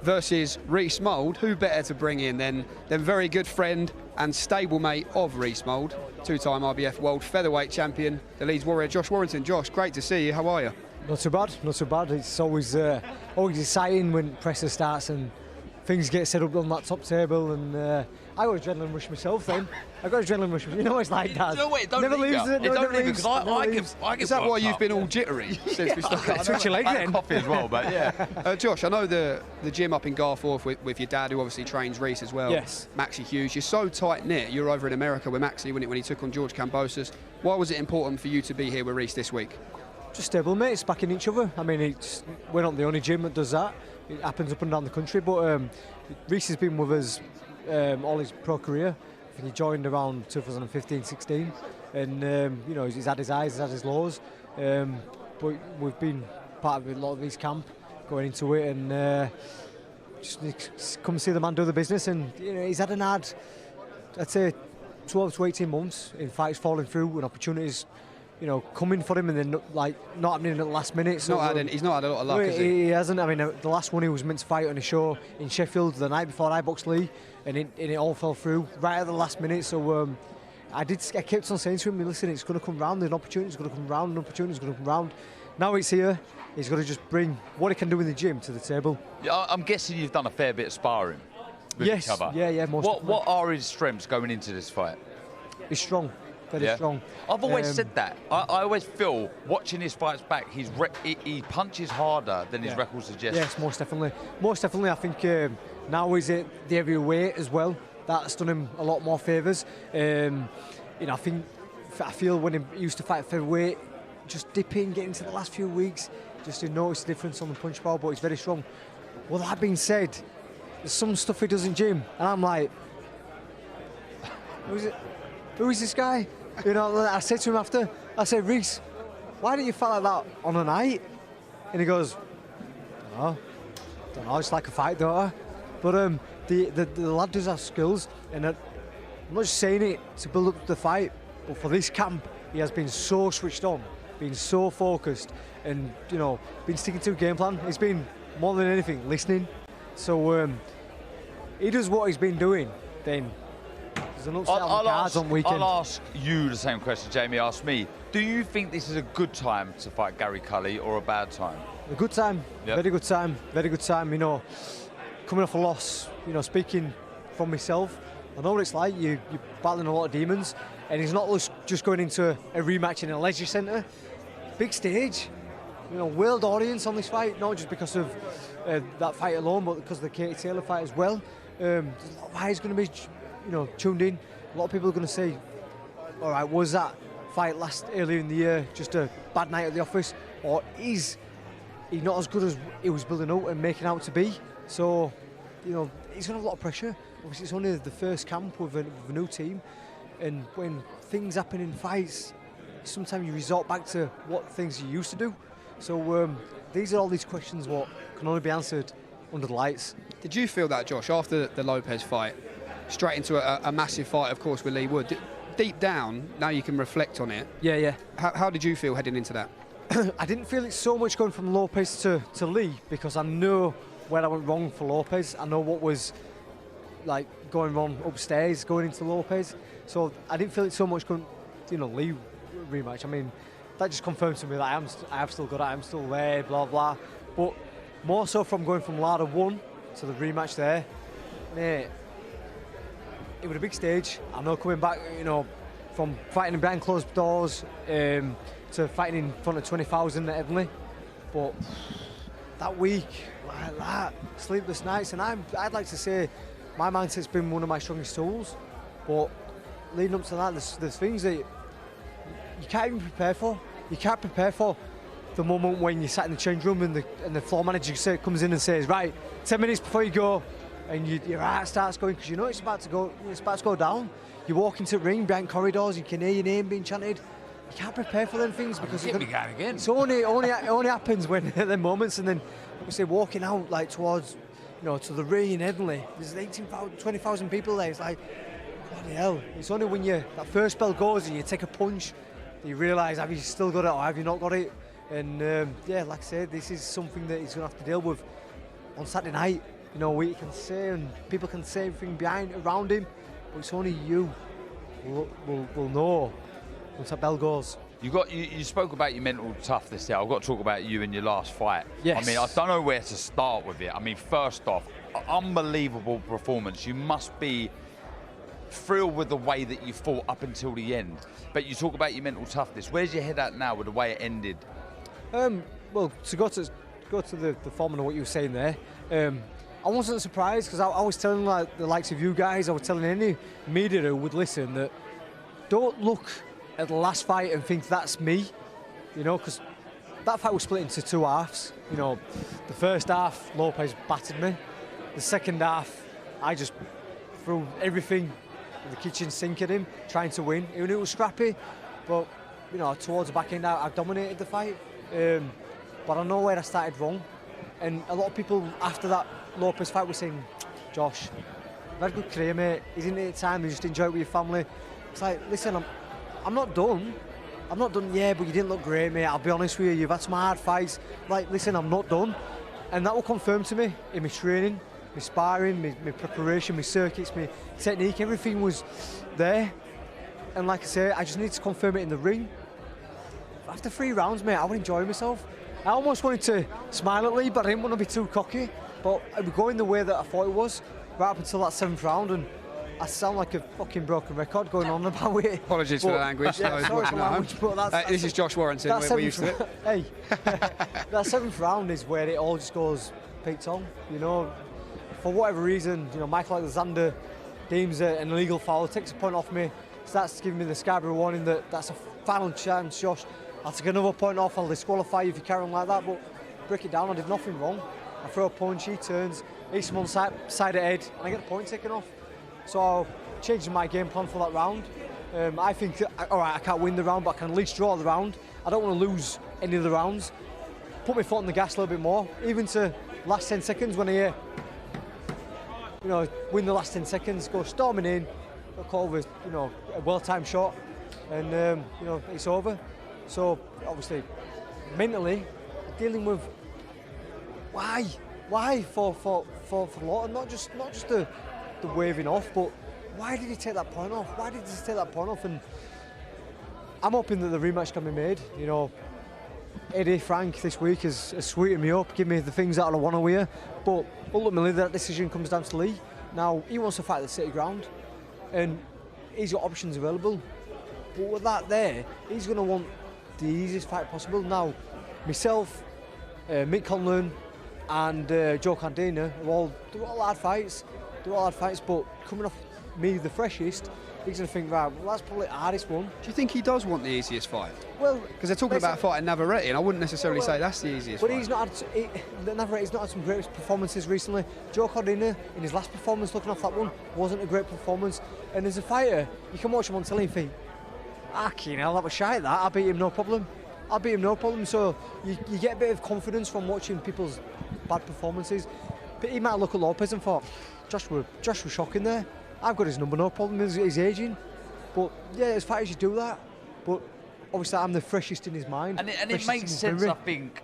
versus Reece Mould, who better to bring in than very good friend and stablemate of Reece Mould, two-time IBF World Featherweight Champion, the Leeds Warrior, Josh Warrington. Josh, great to see you. How are you? Not so bad, not so bad. It's always exciting when presser starts and things get set up on that top table, and I got adrenaline rush myself then. I got adrenaline rush. You know it's like that. You know what, it don't never leave leaves you. it. It don't leave you, because I get Is that why worked you've up. been all jittery since we started? Touch your leg I had then. coffee as well, but yeah. Josh, I know the gym up in Garforth with your dad, who obviously trains Reece as well. Yes. Maxie Hughes. You're so tight-knit. You were over in America with Maxie when he took on George Kambosos. Why was it important for you to be here with Reece this week? Just stable mates backing each other. I mean, we're not the only gym that does that. It happens up and down the country, but Reece has been with us all his pro career. I think he joined around 2015-16, and you know, he's had his highs, he's had his lows, but we've been part of a lot of his camp going into it, and just come see the man do the business. And you know, he's had an hard, I'd say, 12 to 18 months in fights falling through and opportunities, you know, coming for him, and then not happening at the last minute. He's not had a lot of luck, has he? He hasn't. I mean, the last one he was meant to fight on a show in Sheffield the night before I boxed Lee, and it all fell through right at the last minute. So I kept on saying to him, listen, it's going to come round, an opportunity's going to come round, an opportunity's going to come round. Now it's here. He's got to just bring what he can do in the gym to the table. Yeah, I'm guessing you've done a fair bit of sparring with each other. Yeah. What are his strengths going into this fight? He's strong. Very strong. I've always said that. I always feel, watching his fights back, he punches harder than his record suggests. Yes, most definitely. Most definitely, I think now he's at the heavyweight as well. That's done him a lot more favours. You know, I feel when he used to fight featherweight, just dipping, getting to the last few weeks, just to notice the difference on the punch power, but he's very strong. Well, that being said, there's some stuff he does in gym, and I'm like, who is this guy? You know, I said to him after, I said, Reece, why don't you fight like that on a night? And he goes, don't know, it's like a fight, don't I? But the lad does have skills, and I'm not just saying it to build up the fight, but for this camp, he has been so switched on, been so focused, and, you know, been sticking to a game plan. He's been, more than anything, listening. So he does what he's been doing, then there's an upset on the cards on weekend. I'll ask you the same question Jamie asked me. Do you think this is a good time to fight Gary Cully or a bad time? A good time, very good time, very good time. You know, coming off a loss, you know, speaking from myself, I know what it's like. You're battling a lot of demons, and he's not just going into a rematch in a leisure centre. Big stage, you know, world audience on this fight, not just because of that fight alone, but because of the Katie Taylor fight as well. There's a lot of eyes going to be, you know, tuned in. A lot of people are going to say, all right, was that fight earlier in the year just a bad night at the office, or is he not as good as he was building up and making out to be? So, you know, he's going to have a lot of pressure. Obviously, it's only the first camp with a new team, and when things happen in fights, sometimes you resort back to what things you used to do. So these are all these questions what can only be answered under the lights. Did you feel that, Josh, after the Lopez fight, straight into a massive fight, of course, with Lee Wood? Deep down, now you can reflect on it. Yeah. How did you feel heading into that? I didn't feel it so much going from Lopez to Lee, because I know where I went wrong for Lopez. I know what was like going wrong upstairs going into Lopez. So I didn't feel it so much going, you know, Lee rematch. I mean, that just confirmed to me that I have still got it, I'm still there, blah blah. But more so from going from Lada 1 to the rematch there, mate, it was a big stage. I know coming back, you know, from fighting behind closed doors to fighting in front of 20,000 at Heavenly, but that week, like that, sleepless nights, and I'd like to say my mindset's been one of my strongest tools, but leading up to that, there's things that you can't even prepare for. You can't prepare for the moment when you sat in the change room and the floor manager comes in and says, right, 10 minutes before you go, and your heart starts going because you know it's about to go down. You walk into the ring, behind corridors, you can hear your name being chanted. You can't prepare for them things because Get me going again. It's only happens when at the moments, and then obviously walking out like towards, to the ring in Heavenly. There's 20,000 people there. It's like, bloody hell. It's only when that first bell goes and you take a punch that you realise have you still got it or have you not got it. And like I said, this is something that he's going to have to deal with on Saturday night. We can say and people can say everything around him, but it's only you will know once that bell goes. You spoke about your mental toughness there. I've got to talk about you in your last fight. Yes. I mean, I don't know where to start with it. I mean, first off, unbelievable performance. You must be thrilled with the way that you fought up until the end. But you talk about your mental toughness. Where's your head at now with the way it ended? Well, to go to the form of what you were saying there, I wasn't surprised because I was telling the likes of you guys, I was telling any media who would listen that don't look at the last fight and think that's me, because that fight was split into two halves. The first half, Lopez battered me. The second half, I just threw everything in the kitchen sink at him, trying to win. Even though it was scrappy, but towards the back end, I dominated the fight. But I know where I started wrong, and a lot of people after that Lopez fight were saying, Josh, you've had a good career, mate. Isn't it time you just enjoy it with your family? It's like, listen, I'm not done. I'm not done, yeah, but you didn't look great, mate. I'll be honest with you, you've had some hard fights. Like, listen, I'm not done. And that will confirm to me in my training, my sparring, my preparation, my circuits, my technique, everything was there. And like I say, I just need to confirm it in the ring. After 3 rounds, mate, I was enjoying myself. I almost wanted to smile at Lee, but I didn't want to be too cocky. But it was going the way that I thought it was, right up until that 7th round, and I sound like a fucking broken record going on about it. Apologies for the language. Yeah, sorry for language, but this is Josh Warrington. We're used to it. Hey, that 7th round is where it all just goes Pete Tong. For whatever reason, Michael Alexander deems it an illegal foul, takes a point off me, starts giving me the Scarborough warning that that's a final chance, Josh. I'll take another point off, I'll disqualify you if you carry on like that, but break it down, I did nothing wrong. I throw a punch, he turns, hits him on side of the head, and I get the point taken off. So, changing my game plan for that round. I think, all right, I can't win the round, but I can at least draw the round. I don't want to lose any of the rounds. Put my foot on the gas a little bit more, even to last 10 seconds when I hear, win the last 10 seconds, go storming in, call with, a well-timed shot, and, it's over. So, obviously, mentally, dealing with why for Lawton, not just the waving off, but why did he take that point off? Why did he take that point off? And I'm hoping that the rematch can be made. Eddie Frank this week has sweetened me up, give me the things that I want to hear, but ultimately that decision comes down to Lee. Now, he wants to fight at the City Ground, and he's got options available, but with that there, he's going to want the easiest fight possible. Now, myself, Mick Conlon and Joe Candina, they're all hard fights, but coming off me the freshest, he's going to think, right, well, that's probably the hardest one. Do you think he does want the easiest fight? Well, because they're talking about fighting Navarrete, and I wouldn't necessarily say that's the easiest but fight. he's not had, Navarrete's not had some great performances recently. Joe Candina, in his last performance, looking off that one, wasn't a great performance. And as a fighter, you can watch him on telly and think, fucking hell, that was shite, that. I beat him no problem. So you get a bit of confidence from watching people's bad performances. But he might look at Lopez and thought, Josh was shocking there. I've got his number, no problem, he's aging. But yeah, as fighters you do that. But obviously I'm the freshest in his mind. And it makes sense, I think,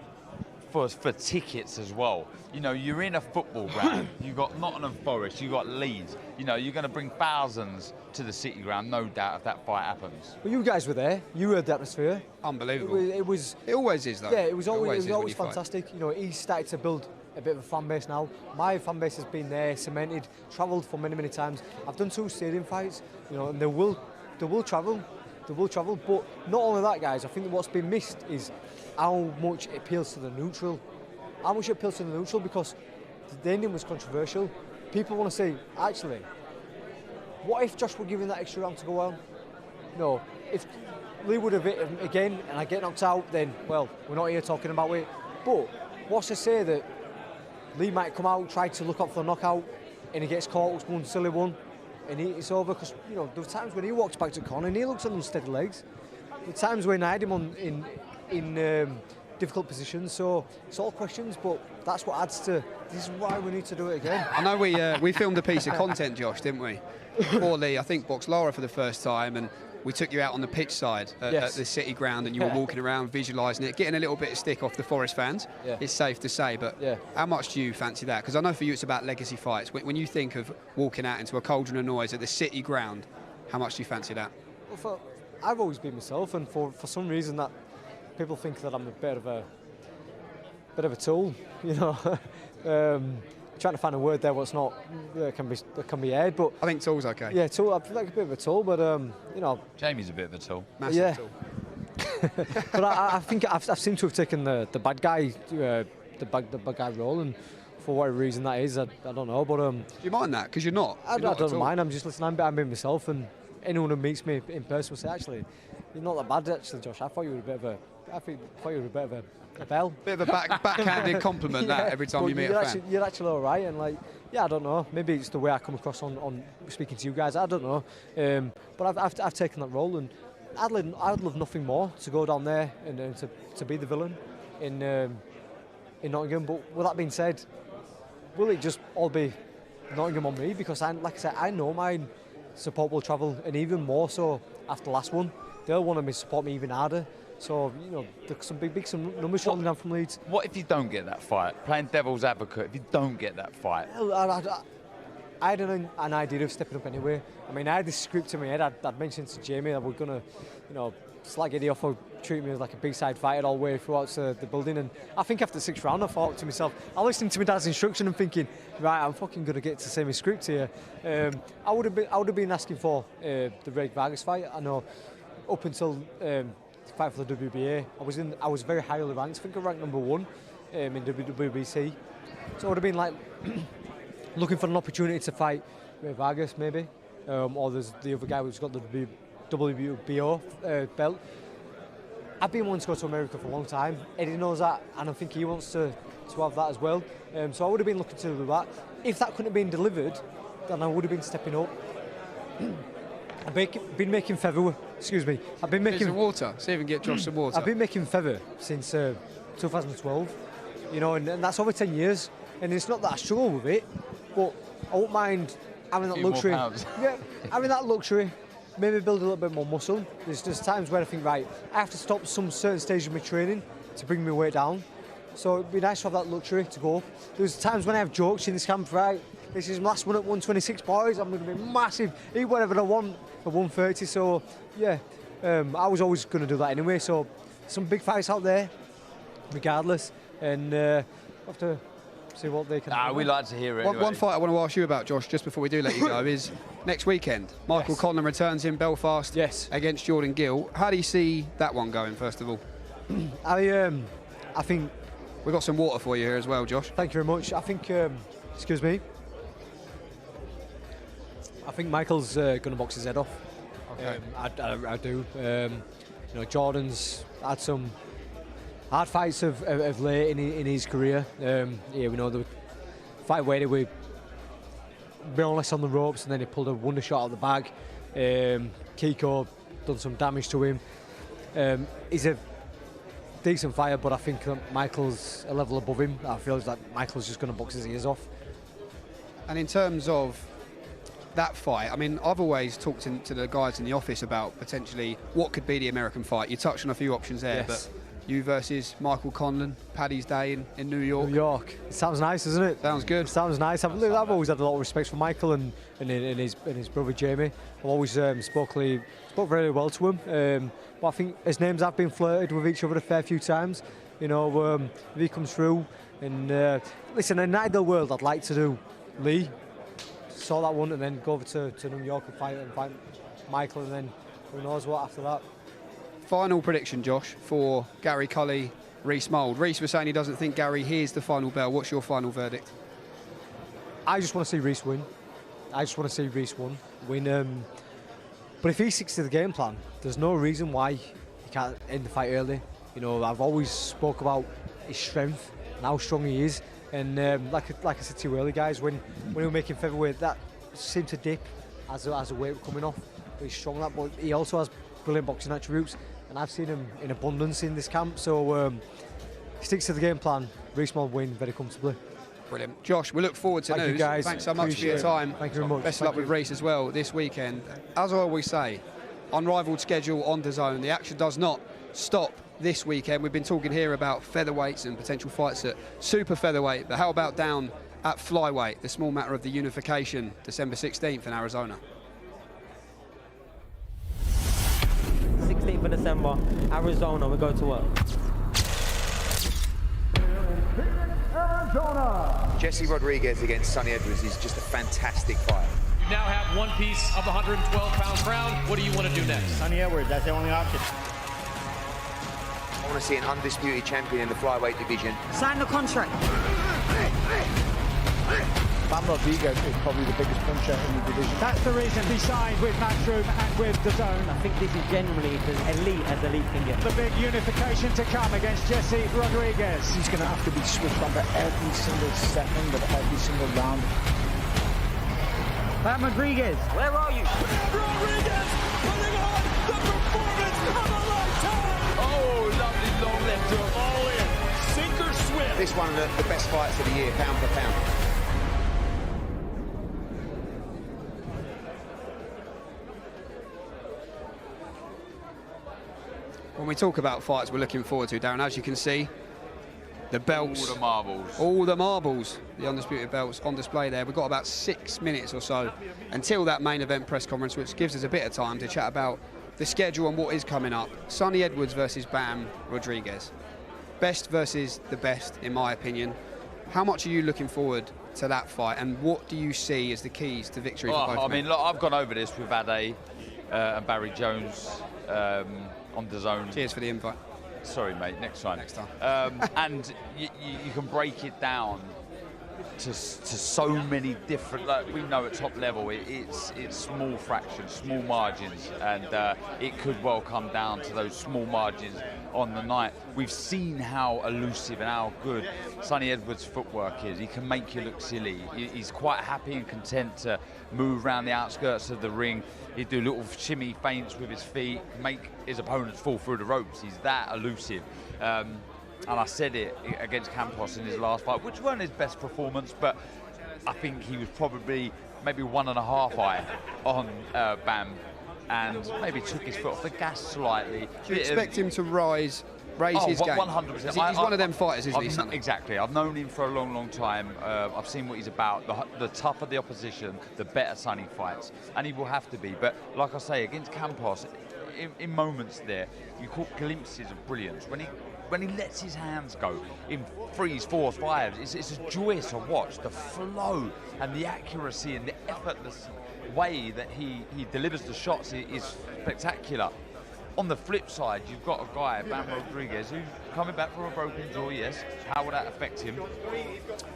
for tickets as well. You're in a football ground, you've got Nottingham Forest, you've got Leeds. You're going to bring thousands to the City Ground, no doubt, if that fight happens. Well, you guys were there, you heard the atmosphere. Unbelievable. It always is, though. Yeah, it was always really fantastic. He's started to build a bit of a fan base now. My fan base has been there, cemented, travelled for many, many times. I've done 2 stadium fights, and they will travel. But not only that, guys, I think what's been missed is how much it appeals to the neutral. Because the ending was controversial. People want to say, actually, what if Josh were given that extra round to go well? if Lee would have hit him again and I get knocked out, then, well, we're not here talking about it. But what's to say that Lee might come out, try to look up for the knockout, and he gets caught, one silly one, and it's over? Because, there were times when he walks back to the corner and he looks at unsteady legs. There were times when I had him in difficult positions, so it's all questions, but that's what adds to, this is why we need to do it again. I know we filmed a piece of content, Josh, didn't we? For Lee, I think boxed Laura for the first time, and we took you out on the pitch side at the City ground, and you were walking around visualising it, getting a little bit of stick off the Forest fans, it's safe to say, but how much do you fancy that? Because I know for you it's about legacy fights. When you think of walking out into a cauldron of noise at the City ground, how much do you fancy that? Well, I've always been myself, and for some reason that people think that I'm a bit of a tool, trying to find a word there what's not that can be aired, but I think tool's okay. Yeah, tool. I feel like a bit of a tool, but Jamie's a bit of a tool. Massive tool. But I think I've seemed to have taken the bad guy, the bad guy role, and for whatever reason that is, I don't know. But do you mind that? Because you're not. I don't mind. I'm just listening. I'm being myself, and anyone who meets me in person will say, actually, you're not that bad, actually, Josh. I thought you were a bit of a bell. Bit of a backhanded compliment that every time you meet a fan. You're actually all right, and I don't know. Maybe it's the way I come across on speaking to you guys. I don't know. But I've taken that role, and I'd love nothing more to go down there and to be the villain in Nottingham. But with that being said, will it just all be Nottingham on me? Because like I said, I know my support will travel, and even more so after the last one. They'll want to support me even harder. So, there's some big numbers shooting down from Leeds. What if you don't get that fight? Playing devil's advocate, if you don't get that fight? I had an idea of stepping up anyway. I mean, I had this script in my head. I'd mentioned to Jamie that we're going to, slag Eddie off for treating me as like a big side fighter all the way throughout the building. And I think after the 6th round, I thought to myself, I listened to my dad's instruction and thinking, right, I'm fucking going to get to say my script here. I would have been asking for the Ray Vargas fight. I know up until fight for the WBA, I was very highly ranked. I think I ranked #1 in WBC. So I would have been like looking for an opportunity to fight Ray Vargas maybe, or there's the other guy who's got the WBO belt. I've been wanting to go to America for a long time. Eddie knows that, and I think he wants to have that as well. So I would have been looking to do that. If that couldn't have been delivered, then I would have been stepping up. I've been making feather. Excuse me. I've been making some water. See if we can get Josh some water. I've been making feather since 2012. And that's over 10 years. And it's not that I struggle with it, but I won't mind having that luxury. Having that luxury. Maybe build a little bit more muscle. There's just times where I think, right, I have to stop some certain stage of my training to bring my weight down. So it'd be nice to have that luxury to go up. There's times when I have jokes in this camp, right? This is my last one at 126, boys. I'm going to be massive. Eat whatever I want at 130. So, yeah, I was always going to do that anyway. So, some big fights out there, regardless. And have to see what they can do. We'd like to hear it. Anyway. One fight I want to ask you about, Josh, just before we do let you go, is next weekend. Michael Conlan returns in Belfast against Jordan Gill. How do you see that one going, first of all? I think... We've got some water for you here as well, Josh. Thank you very much. I think... excuse me. I think Michael's going to box his head off. Okay. I do. Jordan's had some hard fights of late in his career. We know the fight where he was more or less on the ropes, and then he pulled a wonder shot out of the bag. Kiko done some damage to him. He's a decent fighter, but I think Michael's a level above him. I feel like Michael's just going to box his ears off. And in terms of that fight, I mean, I've always talked to the guys in the office about potentially what could be the American fight. You touched on a few options there, but you versus Michael Conlan, Paddy's Day in New York. New York. It sounds nice, doesn't it? Sounds good. It sounds nice. I've always had a lot of respect for Michael and his brother Jamie. I've always spoke very well to him. But I think his names have been flirted with each other a fair few times. If he comes through. And listen, in an ideal world, I'd like to do Lee, saw that one, and then go over to New York and fight Michael, and then who knows what after that. Final prediction, Josh, for Gary Cully, Reece Mould. Reece was saying he doesn't think Gary hears the final bell. What's your final verdict? I just want to see Reece win. I just want to see Reece win. But if he sticks to the game plan, there's no reason why he can't end the fight early. You know, I've always spoke about his strength and how strong he is. And like I said to you earlier, guys, when we were making featherweight, that seemed to dip as a weight coming off. But he's strong that, but he also has brilliant boxing attributes, and I've seen him in abundance in this camp. So he sticks to the game plan. Reece will win very comfortably. Brilliant. Josh, we look forward to Thank news. you, guys. Thanks so much for your time. Thank you very much. Best of luck with Reece as well this weekend. As I always say, unrivaled schedule on DAZN. The action does not stop this weekend. We've been talking here about featherweights and potential fights at super featherweight, but how about down at flyweight? The small matter of the unification, December 16th in Arizona. 16th of December, Arizona, we go to work. Jesse Rodriguez against Sonny Edwards is just a fantastic fight. You now have one piece of the 112-pound crown. What do you want to do next? Sonny Edwards, that's the only option. I want to see an undisputed champion in the flyweight division. Sign the contract. Bam Rodriguez is probably the biggest puncher in the division. That's the reason he signed with Matchroom and with DAZN. I think this is genuinely as elite can get. The big unification to come against Jesse Rodriguez. He's going to have to be switched on to every single second of every single round. Bam Rodriguez, where are you? Bam Rodriguez putting on the performance of a lifetime. Oh, lovely long left hook. All in. Sinker swift. This one of the best fights of the year, pound for pound. When we talk about fights we're looking forward to, Darren, as you can see, the belts. All the marbles. All the marbles, the undisputed belts on display there. We've got about 6 minutes or so until that main event press conference, which gives us a bit of time to chat about the schedule and what is coming up. Sonny Edwards versus Bam Rodriguez. Best versus the best, in my opinion. How much are you looking forward to that fight, and what do you see as the keys to victory for both I men? mean, look, I've gone over this with Ade and Barry Jones on DAZN. Cheers for the invite. Sorry, mate. Next time. Next time. And you can break it down to so many different. Like we know at top level, it's small fractions, small margins, and it could well come down to those small margins on the night. We've seen how elusive and how good Sonny Edwards' footwork is. He can make you look silly. He's quite happy and content to move around the outskirts of the ring. He'd do little shimmy feints with his feet, make his opponents fall through the ropes. He's that elusive. And I said it against Campos in his last fight, which weren't his best performance, but I think he was probably maybe 1.5 eye on Bam, and maybe took his foot off the gas slightly. Do you expect him to raise his game? 100%. He's one of them fighters, isn't he, Sonny? Exactly. I've known him for a long, long time. I've seen what he's about. The tougher the opposition, the better Sonny fights. And he will have to be. But like I say, against Campos, in moments there, you caught glimpses of brilliance. When he lets his hands go in 3s, 4s, 5s, it's a joyous to watch. The flow and the accuracy and the effortless way that he delivers the shots is spectacular. On the flip side, you've got a guy, Bam Rodriguez, who's coming back from a broken jaw, yes. How will that affect him?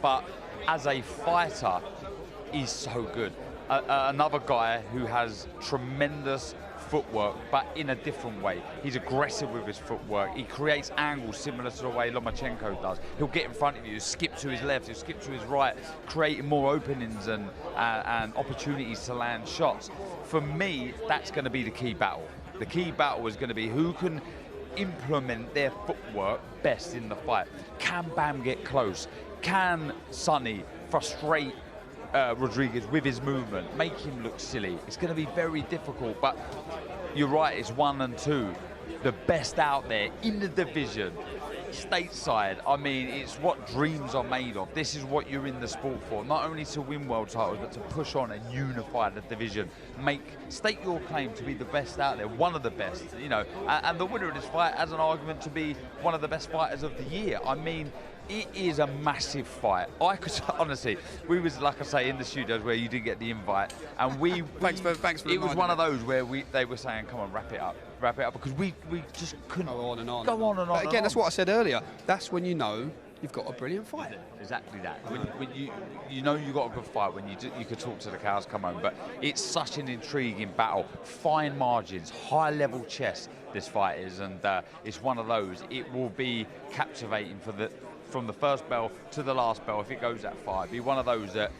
But as a fighter, he's so good. Another guy who has tremendous footwork, but in a different way. He's aggressive with his footwork. He creates angles similar to the way Lomachenko does. He'll get in front of you, skip to his left, he'll skip to his right, creating more openings and opportunities to land shots. For me, that's going to be the key battle. The key battle is going to be who can implement their footwork best in the fight. Can Bam get close? Can Sonny frustrate Rodriguez with his movement, make him look silly? It's going to be very difficult, but you're right, it's 1 and 2. The best out there in the division, stateside. I mean, it's what dreams are made of. This is what you're in the sport for, not only to win world titles, but to push on and unify the division. State your claim to be the best out there, one of the best, you know, and the winner of this fight has an argument to be one of the best fighters of the year. I mean, it is a massive fight. I could honestly, we was, like I say, in the studios where you didn't get the invite, and thanks for it was one of those where they were saying, come on, wrap it up, because we just couldn't go on and on. Go on and on. But again, that's what I said earlier. That's when you know you've got a brilliant fight. Exactly that. When you know you got a good fight when you could talk to the cows come home. But it's such an intriguing battle. Fine margins, high level chess. This fight is, and it's one of those. It will be captivating from the first bell to the last bell. If it goes that far, it'll be one of those that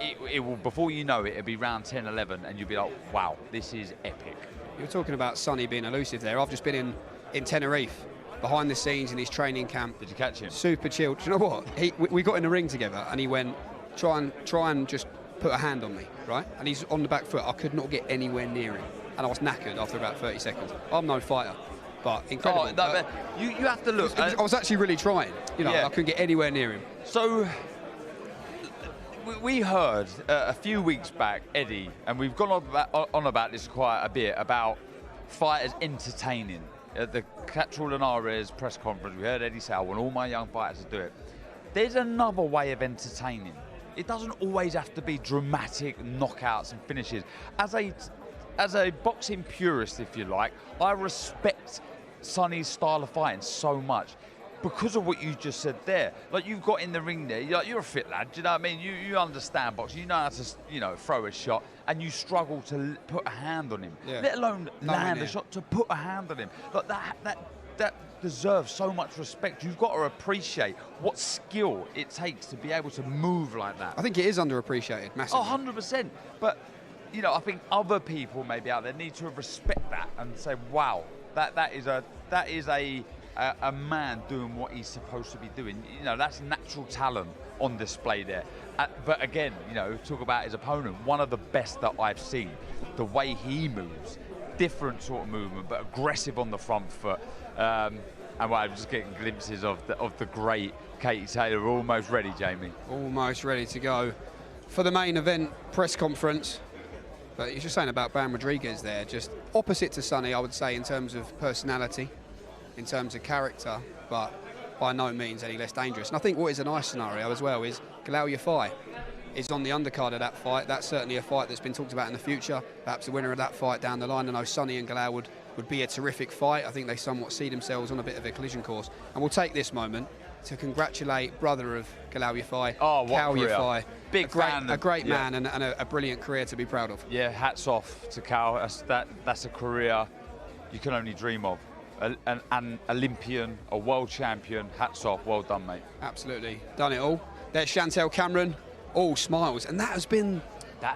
it will, before you know it, it'll be round 10, 11, and you'll be like, wow, this is epic. You were talking about Sonny being elusive there. I've just been in Tenerife, behind the scenes in his training camp. Did you catch him? Super chilled. Do you know what? We got in the ring together, and he went, try and just put a hand on me, right? And he's on the back foot. I could not get anywhere near him, and I was knackered after about 30 seconds. I'm no fighter, but incredible. You have to look. I was actually really trying. You know, I couldn't get anywhere near him. So we heard a few weeks back, Eddie, and we've gone on about this quite a bit, about fighters entertaining. At the Catchall Linares press conference, we heard Eddie say, I want all my young fighters to do it. There's another way of entertaining. It doesn't always have to be dramatic knockouts and finishes. As a boxing purist, if you like, I respect Sonny's style of fighting so much because of what you just said there. Like, you've got in the ring there, you're a fit lad, do you know what I mean? You understand boxing, you know how to throw a shot, and you struggle to put a hand on him, let alone land a shot, to put a hand on him. Like that deserves so much respect. You've got to appreciate what skill it takes to be able to move like that. I think it is underappreciated, massively. 100%. But, I think other people maybe out there need to respect that and say, wow, that is a man doing what he's supposed to be doing. That's natural talent on display there. But again, talk about his opponent, one of the best that I've seen. The way he moves, different sort of movement, but aggressive on the front foot. And I'm just getting glimpses of the great Katie Taylor. We're almost ready, Jamie. Almost ready to go for the main event press conference. But you're just saying about Bam Rodriguez there, just opposite to Sonny, I would say, in terms of personality, in terms of character, but by no means any less dangerous. And I think what is a nice scenario as well is Galal Yafai is on the undercard of that fight. That's certainly a fight that's been talked about in the future. Perhaps the winner of that fight down the line. I know Sonny and Galal would be a terrific fight. I think they somewhat see themselves on a bit of a collision course. And we'll take this moment to congratulate brother of Galal Yafai, Cal Yafai. A great man and a brilliant career to be proud of. Yeah, hats off to Cal. That's a career you can only dream of. An Olympian, a world champion. Hats off, well done, mate. Absolutely, done it all. There's Chantelle Cameron, all smiles, and that has been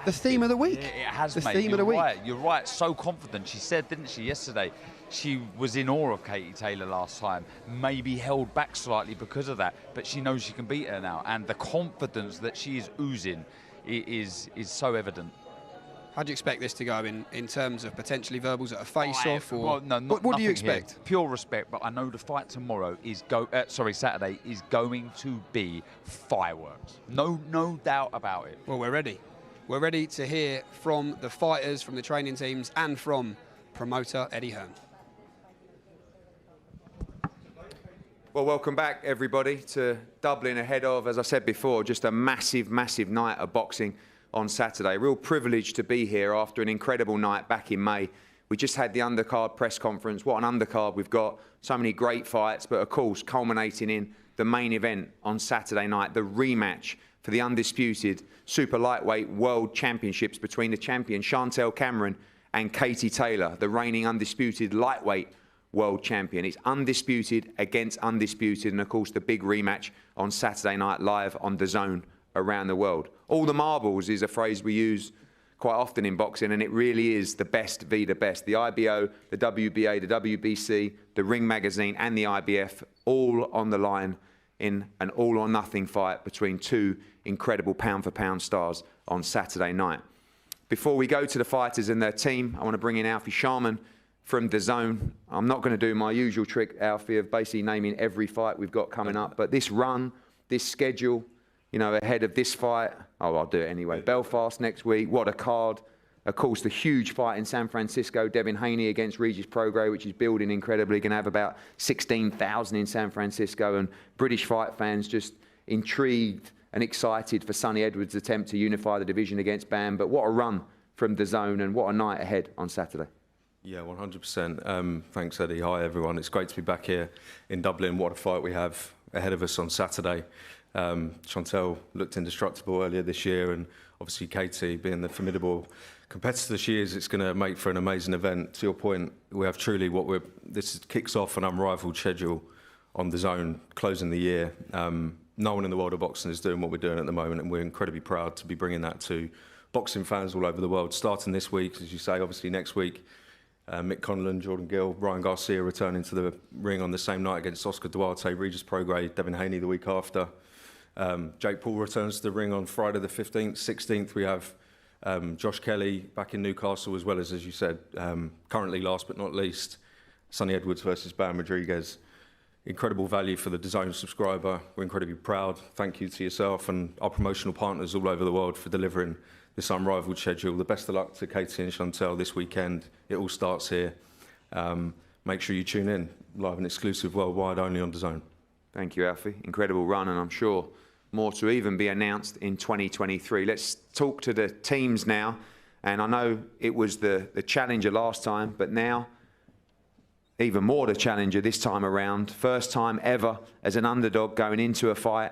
the theme of the week. It has, the mate. theme of the week. You're right, so confident. She said, didn't she, yesterday, she was in awe of Katie Taylor last time, maybe held back slightly because of that, but she knows she can beat her now, and the confidence that she is oozing is so evident. How do you expect this to go in terms of potentially verbals at a face-off? Well, no, what do you expect? Here. Pure respect, but I know the fight tomorrow Saturday is going to be fireworks. No doubt about it. Well, we're ready. We're ready to hear from the fighters, from the training teams, and from promoter Eddie Hearn. Well, welcome back, everybody, to Dublin ahead of, as I said before, just a massive, massive night of boxing on Saturday. Real privilege to be here after an incredible night back in May. We just had the undercard press conference. What an undercard we've got. So many great fights, but of course, culminating in the main event on Saturday night, the rematch for the undisputed super lightweight world championships between the champion Chantelle Cameron and Katie Taylor, the reigning undisputed lightweight world champion. It's undisputed against undisputed, and of course the big rematch on Saturday night live on DAZN around the world. All the marbles is a phrase we use quite often in boxing, and it really is the best v the best. The IBO, the WBA, the WBC, the Ring Magazine and the IBF, all on the line in an all-or-nothing fight between two incredible pound-for-pound stars on Saturday night. Before we go to the fighters and their team, I want to bring in Alfie Sharman from DAZN. I'm not going to do my usual trick, Alfie, of basically naming every fight we've got coming up, but this run, this schedule, ahead of this fight, I'll do it anyway. Belfast next week, what a card. Of course, the huge fight in San Francisco, Devin Haney against Regis Prograis, which is building incredibly. Going to have about 16,000 in San Francisco, and British fight fans just intrigued and excited for Sonny Edwards' attempt to unify the division against Bam. But what a run from DAZN, and what a night ahead on Saturday. Yeah, 100%. Thanks, Eddie. Hi, everyone. It's great to be back here in Dublin. What a fight we have. ahead of us on Saturday. Chantelle looked indestructible earlier this year, and obviously Katie, being the formidable competitor she is, it's going to make for an amazing event. To your point, we have truly this kicks off an unrivaled schedule on DAZN, closing the year. No one in the world of boxing is doing what we're doing at the moment, and we're incredibly proud to be bringing that to boxing fans all over the world. Starting this week, as you say, obviously next week, Mick Conlon, Jordan Gill, Ryan Garcia returning to the ring on the same night against Oscar Duarte, Regis Prograis, Devin Haney the week after. Jake Paul returns to the ring on Friday the 15th. 16th, we have Josh Kelly back in Newcastle, as well as you said, currently last but not least, Sonny Edwards versus Bam Rodriguez. Incredible value for the DAZN subscriber. We're incredibly proud. Thank you to yourself and our promotional partners all over the world for delivering this unrivaled schedule. The best of luck to Katie and Chantelle this weekend. It all starts here. Make sure you tune in, live and exclusive worldwide, only on DAZN. Thank you, Alfie. Incredible run, and I'm sure more to even be announced in 2023. Let's talk to the teams now. And I know it was the challenger last time, but now even more the challenger this time around. First time ever as an underdog going into a fight.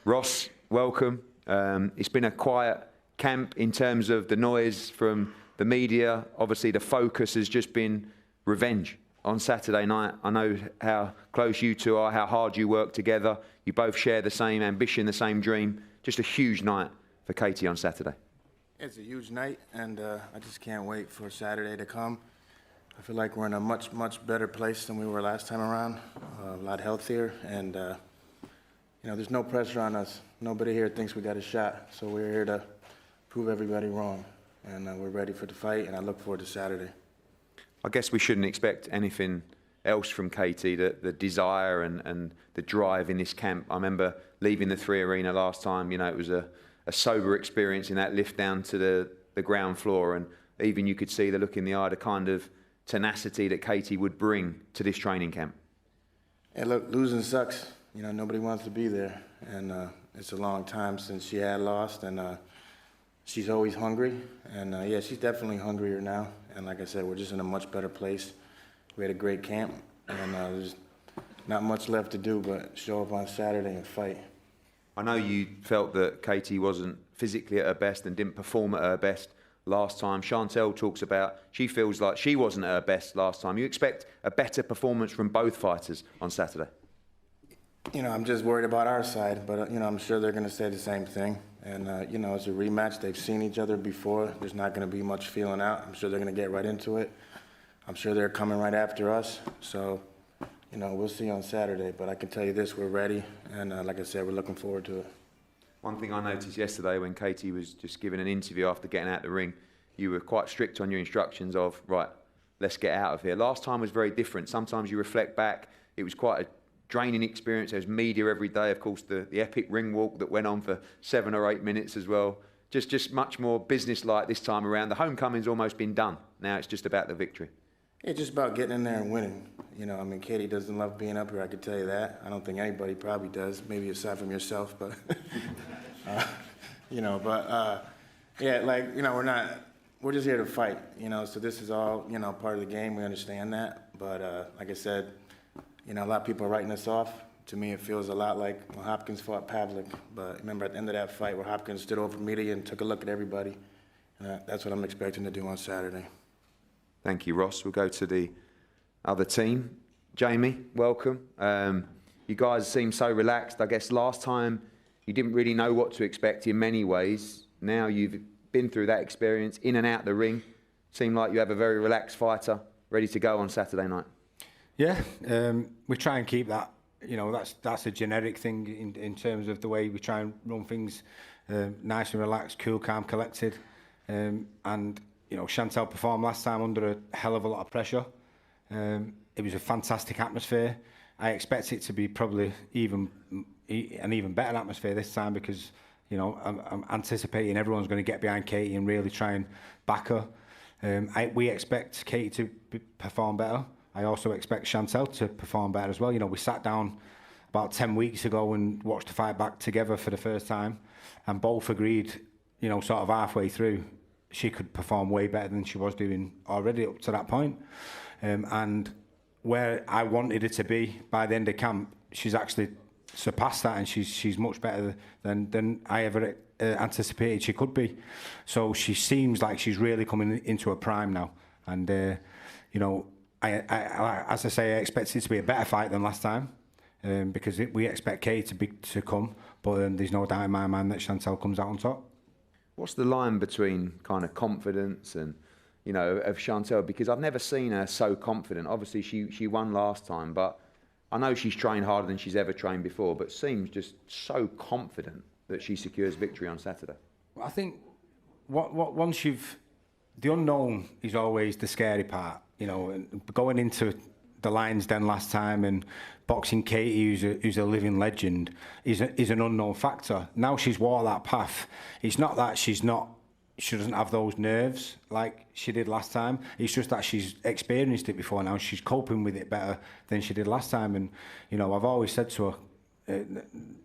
Ross, welcome. It's been a quiet camp in terms of the noise from the media. Obviously, the focus has just been revenge on Saturday night. I know how close you two are, how hard you work together. You both share the same ambition, the same dream. Just a huge night for Katie on Saturday. It's a huge night, and I just can't wait for Saturday to come. I feel like we're in a much, much better place than we were last time around, a lot healthier, and there's no pressure on us. Nobody here thinks we got a shot, so we're here to prove everybody wrong, and we're ready for the fight, and I look forward to Saturday. I guess we shouldn't expect anything else from Katie, the desire and the drive in this camp. I remember leaving the 3 Arena last time, it was a sober experience in that lift down to the ground floor, and even you could see the look in the eye, the kind of tenacity that Katie would bring to this training camp. Hey, look, losing sucks. Nobody wants to be there, and it's a long time since she had lost, and she's always hungry, and she's definitely hungrier now. And like I said, we're just in a much better place. We had a great camp, and there's not much left to do but show up on Saturday and fight. I know you felt that Katie wasn't physically at her best and didn't perform at her best last time. Chantelle talks about she feels like she wasn't at her best last time. You expect a better performance from both fighters on Saturday? I'm just worried about our side, but I'm sure they're going to say the same thing. And it's a rematch. They've seen each other before. There's not going to be much feeling out. I'm sure they're going to get right into it. I'm sure they're coming right after us. So, we'll see on Saturday. But I can tell you this, we're ready. And like I said, we're looking forward to it. One thing I noticed yesterday when Katie was just giving an interview after getting out of the ring, you were quite strict on your instructions of, right, let's get out of here. Last time was very different. Sometimes you reflect back, it was quite a draining experience. There was media every day. Of course, the epic ring walk that went on for 7 or 8 minutes as well. Just much more business-like this time around. The homecoming's almost been done. Now it's just about the victory. It's just about getting in there and winning. Katie doesn't love being up here, I can tell you that. I don't think anybody probably does, maybe aside from yourself, but, we're just here to fight, so this is all, part of the game. We understand that. But like I said, a lot of people are writing us off. To me, it feels a lot like when Hopkins fought Pavlik. But remember at the end of that fight where Hopkins stood over media and took a look at everybody. And that's what I'm expecting to do on Saturday. Thank you, Ross. We'll go to the other team. Jamie, welcome. You guys seem so relaxed. I guess last time you didn't really know what to expect in many ways. Now you've been through that experience, in and out the ring. Seem like you have a very relaxed fighter, ready to go on Saturday night. Yeah, we try and keep that. That's a generic thing in terms of the way we try and run things, nice and relaxed, cool, calm, collected. And Chantelle performed last time under a hell of a lot of pressure. It was a fantastic atmosphere. I expect it to be probably an even better atmosphere this time because I'm anticipating everyone's going to get behind Katie and really try and back her. We expect Katie to perform better. I also expect Chantelle to perform better as well. We sat down about 10 weeks ago and watched the fight back together for the first time, and both agreed, sort of halfway through, she could perform way better than she was doing already up to that point. And where I wanted her to be by the end of camp, she's actually surpassed that, and she's much better than I ever anticipated she could be. So she seems like she's really coming into her prime now, and you know, I as I say, I expect it to be a better fight than last time, because we expect Kate to come, but there's no doubt in my mind that Chantelle comes out on top. What's the line between kind of confidence and, you know, of Chantelle? Because I've never seen her so confident. Obviously, she won last time, but I know she's trained harder than she's ever trained before, but seems just so confident that she secures victory on Saturday. I think once the unknown is always the scary part, you know, and going into the Lions Den last time and boxing Katie, who's a living legend, is an unknown factor. Now she's walked that path. It's not that she doesn't have those nerves like she did last time. It's just that she's experienced it before now. She's coping with it better than she did last time. And, you know, I've always said to her,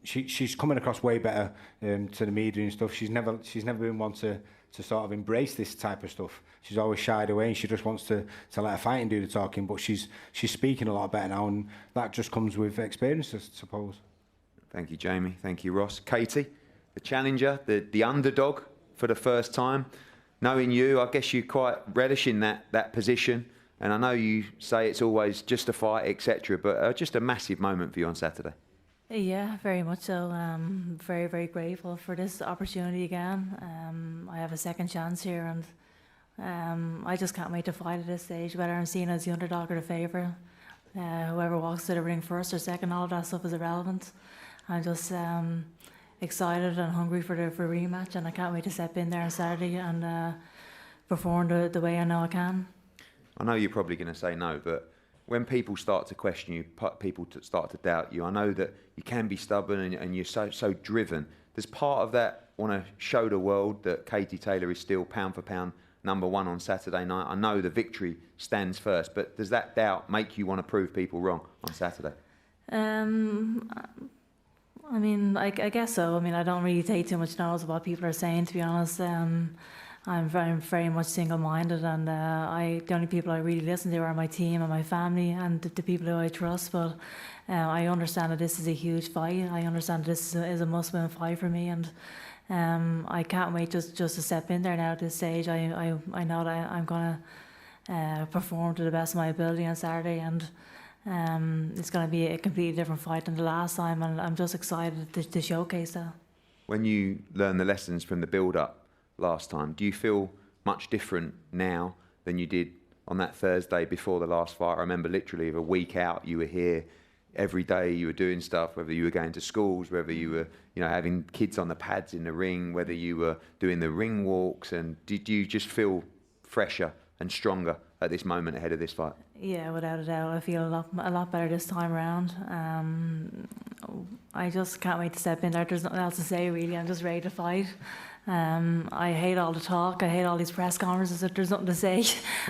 she's coming across way better to the media and stuff. She's never been one to sort of embrace this type of stuff. She's always shied away, and she just wants to let her fighting do the talking. But she's speaking a lot better now, and that just comes with experience, I suppose. Thank you, Jamie. Thank you, Ross. Katie, the challenger, the underdog for the first time. Knowing you, I guess you're quite relishing that position. And I know you say it's always just a fight, etc. But just a massive moment for you on Saturday. Yeah, very much so. Very, very grateful for this opportunity again. I have a second chance here, and I just can't wait to fight at this stage, whether I'm seen as the underdog or the favourite. Whoever walks to the ring first or second, all of that stuff is irrelevant. I'm just excited and hungry for rematch, and I can't wait to step in there on Saturday and perform the way I know I can. I know you're probably going to say no, but when people start to question you, people start to doubt you, I know that you can be stubborn and you're so driven. Does part of that want to show the world that Katie Taylor is still pound for pound #1 on Saturday night? I know the victory stands first, but does that doubt make you want to prove people wrong on Saturday? I mean, I guess so. I mean, I don't really take too much notice of what people are saying, to be honest. I'm very much single-minded, and the only people I really listen to are my team and my family and the people who I trust. But I understand that this is a huge fight. I understand this is a must-win fight for me, and I can't wait just to step in there now at this stage. I know that I'm going to perform to the best of my ability on Saturday, and it's going to be a completely different fight than the last time, and I'm just excited to showcase that. When you learn the lessons from the build-up last time, do you feel much different now than you did on that Thursday before the last fight? I remember literally a week out, you were here every day, you were doing stuff, whether you were going to schools, whether you were, you know, having kids on the pads in the ring, whether you were doing the ring walks, and did you just feel fresher and stronger at this moment ahead of this fight? Yeah, without a doubt, I feel a lot better this time around. I just can't wait to step in there. There's nothing else to say, really. I'm just ready to fight. I hate all the talk. I hate all these press conferences. There's nothing to say.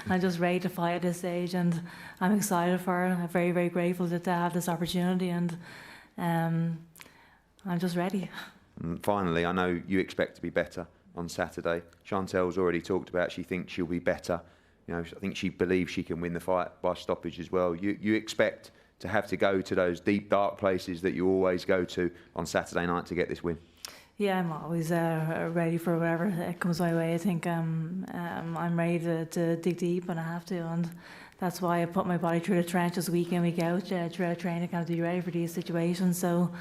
I'm just ready to fight at this stage, and I'm excited for it. I'm very, very grateful to have this opportunity, and I'm just ready. And finally, I know you expect to be better on Saturday. Chantelle's already talked about she thinks she'll be better. You know, I think she believes she can win the fight by stoppage as well. You expect to have to go to those deep, dark places that you always go to on Saturday night to get this win. Yeah, I'm always ready for whatever comes my way. I think I'm ready to dig deep when I have to, and that's why I put my body through the trenches week in, week out, throughout training camp to be ready for these situations. So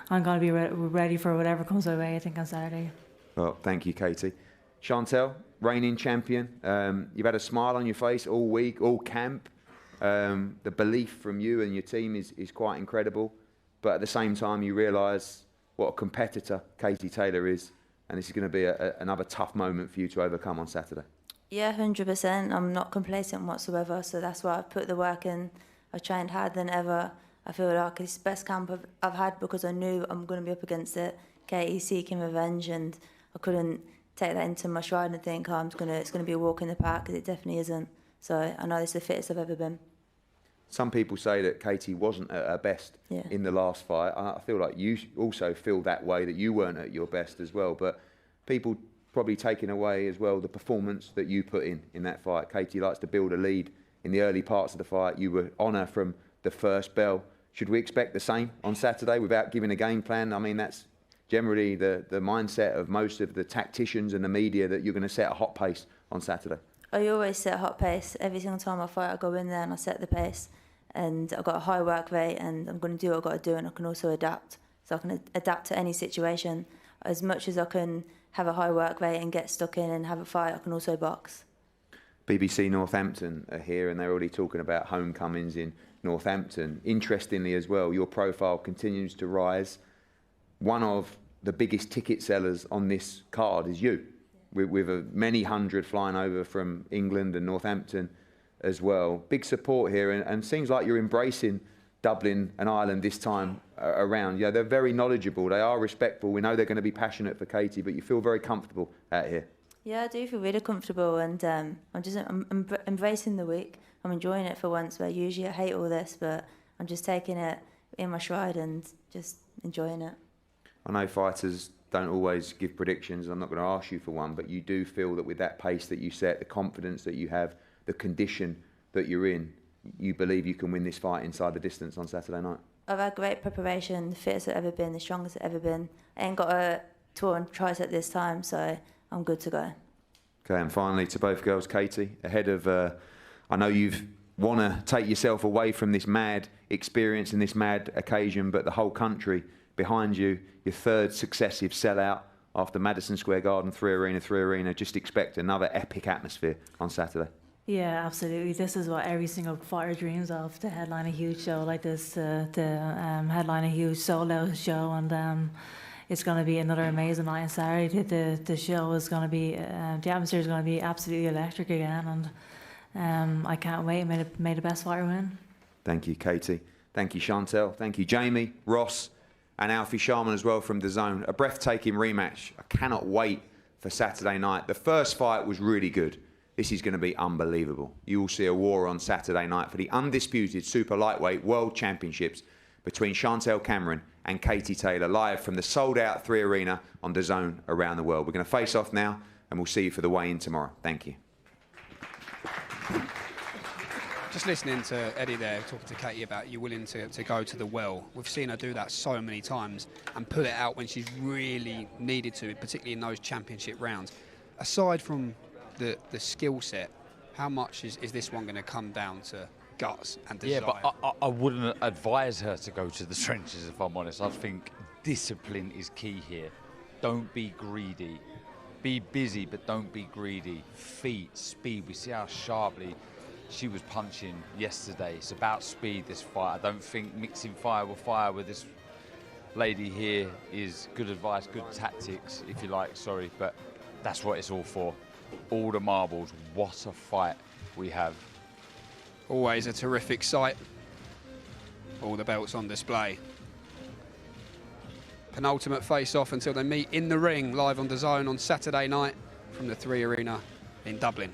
I'm going to be ready for whatever comes my way, I think, on Saturday. Well, thank you, Katie. Chantelle, reigning champion. You've had a smile on your face all week, all camp. The belief from you and your team is quite incredible. But at the same time, you realise what a competitor Katie Taylor is, and this is going to be another tough moment for you to overcome on Saturday. Yeah, 100%. I'm not complacent whatsoever, so that's why I've put the work in. I've trained harder than ever. I feel like it's the best camp I've had because I knew I'm going to be up against it. Katie seeking revenge, and I couldn't take that into my stride and think, it's going to be a walk in the park, because it definitely isn't. So I know this is the fittest I've ever been. Some people say that Katie wasn't at her best in the last fight. I feel like you also feel that way, that you weren't at your best as well. But people probably taking away as well the performance that you put in that fight. Katie likes to build a lead in the early parts of the fight. You were on her from the first bell. Should we expect the same on Saturday without giving a game plan? I mean, that's generally the mindset of most of the tacticians and the media, that you're going to set a hot pace on Saturday. I always set a hot pace. Every single time I fight, I go in there and I set the pace. And I've got a high work rate, and I'm going to do what I've got to do, and I can also adapt. So I can adapt to any situation. As much as I can have a high work rate and get stuck in and have a fight, I can also box. BBC Northampton are here, and they're already talking about homecomings in Northampton. Interestingly as well, your profile continues to rise. One of the biggest ticket sellers on this card is you, with many hundred flying over from England and Northampton as well. Big support here, and seems like you're embracing Dublin and Ireland this time around. Yeah, they're very knowledgeable, they are respectful. We know they're going to be passionate for Katie, but you feel very comfortable out here. Yeah, I do feel really comfortable, and I'm embracing the week. I'm enjoying it for once, where usually I hate all this, but I'm just taking it in my stride and just enjoying it. I know fighters don't always give predictions. I'm not going to ask you for one, but you do feel that with that pace that you set, the confidence that you have, the condition that you're in, you believe you can win this fight inside the distance on Saturday night? I've had great preparation, the fittest I've ever been, the strongest I've ever been. I ain't got a torn tricep this time, so I'm good to go. Okay, and finally to both girls, Katie, ahead of, I know you've want to take yourself away from this mad experience and this mad occasion, but the whole country behind you, your third successive sellout after Madison Square Garden, 3 Arena, just expect another epic atmosphere on Saturday. Yeah, absolutely. This is what every single fighter dreams of, to headline a huge show like this, to headline a huge sold-out show, and it's going to be another amazing night on Saturday. The show is going to be, the atmosphere is going to be absolutely electric again, and I can't wait. May the best fighter win. Thank you, Katie. Thank you, Chantelle. Thank you, Jamie, Ross, and Alfie Sharman as well from DAZN. A breathtaking rematch. I cannot wait for Saturday night. The first fight was really good. This is going to be unbelievable. You will see a war on Saturday night for the undisputed super lightweight world championships between Chantelle Cameron and Katie Taylor, live from the sold-out 3 Arena on DAZN around the world. We're going to face off now, and we'll see you for the weigh-in tomorrow. Thank you. Just listening to Eddie there talking to Katie about you willing to go to the well. We've seen her do that so many times and pull it out when she's really needed to, particularly in those championship rounds. Aside from the skill set, how much is this one going to come down to guts and desire? Yeah, but I wouldn't advise her to go to the trenches, if I'm honest. I think discipline is key here. Don't be greedy. Be busy, but don't be greedy. Feet, speed. We see how sharply she was punching yesterday. It's about speed, this fight. I don't think mixing fire with this lady here is good advice, good tactics, if you like, sorry, but that's what it's all for. All the marbles. What a fight we have. Always a terrific sight. All the belts on display. Penultimate face-off until they meet in the ring, live on DAZN on Saturday night from the 3 Arena in Dublin.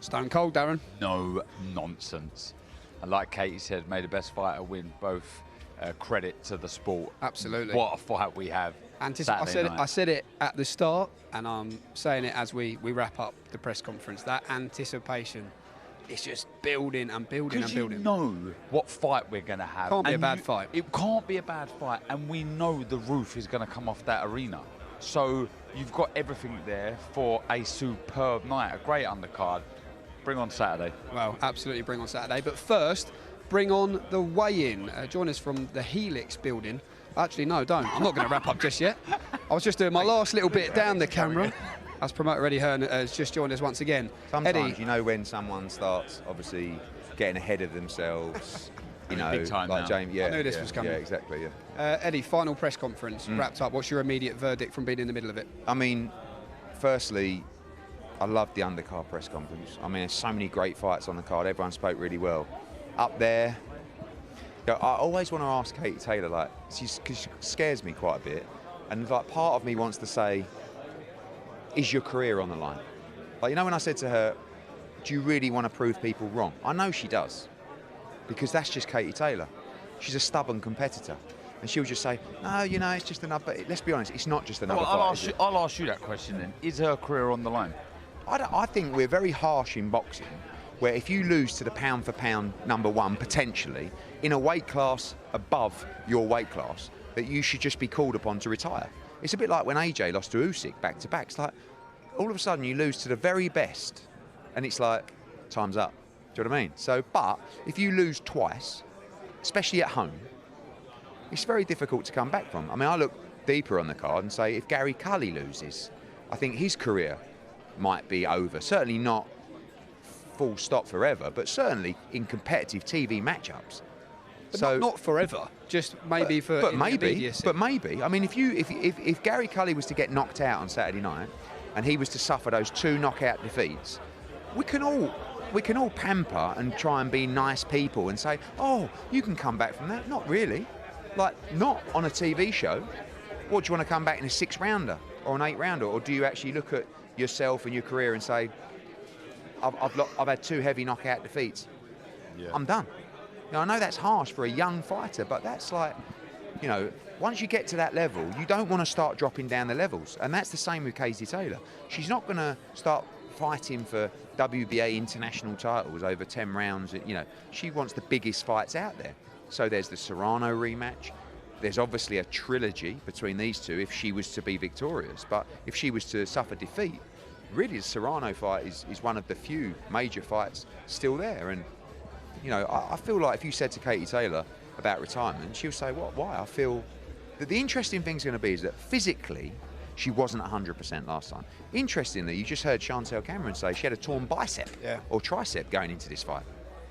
Stone cold, Darren. No nonsense. And like Katie said, may the best fighter win. Both credit to the sport. Absolutely. What a fight we have. I said it at the start, and I'm saying it as we wrap up the press conference. That anticipation is just building and building and building. You know what fight we're going to have. Can't be a bad fight. It can't be a bad fight, and we know the roof is going to come off that arena. So you've got everything there for a superb night, a great undercard. Bring on Saturday. Well, absolutely bring on Saturday. But first, bring on the weigh-in. Join us from the Helix building. Actually, no, don't. I'm not going to wrap up just yet. I was just doing my last little bit down the camera. As promoter Eddie Hearn has just joined us once again. Sometimes, Eddie, you know, when someone starts obviously getting ahead of themselves, you know, big time like now. James. Yeah, I knew this was coming. Yeah, exactly. Yeah. Eddie, final press conference wrapped up. What's your immediate verdict from being in the middle of it? I mean, firstly, I loved the undercard press conference. I mean, there's so many great fights on the card. Everyone spoke really well. Up there, I always want to ask Katie Taylor, like, because she scares me quite a bit, and like part of me wants to say, is your career on the line? Like, you know, when I said to her, do you really want to prove people wrong? I know she does, because that's just Katie Taylor. She's a stubborn competitor, and she'll just say, no, you know, it's just another. But let's be honest, it's not just another fight. I'll ask you that question then. Is her career on the line? I think we're very harsh in boxing, where if you lose to the pound for pound #1 potentially in a weight class above your weight class, that you should just be called upon to retire. It's a bit like when AJ lost to Usyk back to back. It's like all of a sudden you lose to the very best, and it's like time's up. Do you know what I mean? So, but if you lose twice, especially at home, it's very difficult to come back from. I mean, I look deeper on the card and say if Gary Cully loses, I think his career might be over. Certainly not full stop forever, but certainly in competitive TV matchups. But So not forever, just maybe for but in maybe, the immediacy. but maybe. I mean, if Gary Cully was to get knocked out on Saturday night, and he was to suffer those 2 knockout defeats, we can all pamper and try and be nice people and say, oh, you can come back from that. Not really, like not on a TV show. What, do you want to come back in a 6-rounder or an 8-rounder, or do you actually look at yourself and your career and say, I've had 2 heavy knockout defeats. Yeah. I'm done. Now, I know that's harsh for a young fighter, but that's like, you know, once you get to that level, you don't want to start dropping down the levels. And that's the same with Katie Taylor. She's not going to start fighting for WBA international titles over 10 rounds. You know, she wants the biggest fights out there. So there's the Serrano rematch. There's obviously a trilogy between these two if she was to be victorious. But if she was to suffer defeat, really the Serrano fight is one of the few major fights still there. And, you know, I feel like if you said to Katie Taylor about retirement, she'll say, what, why? I feel that the interesting thing's going to be is that physically she wasn't 100% last time. Interestingly, you just heard Chantelle Cameron say she had a torn bicep or tricep going into this fight.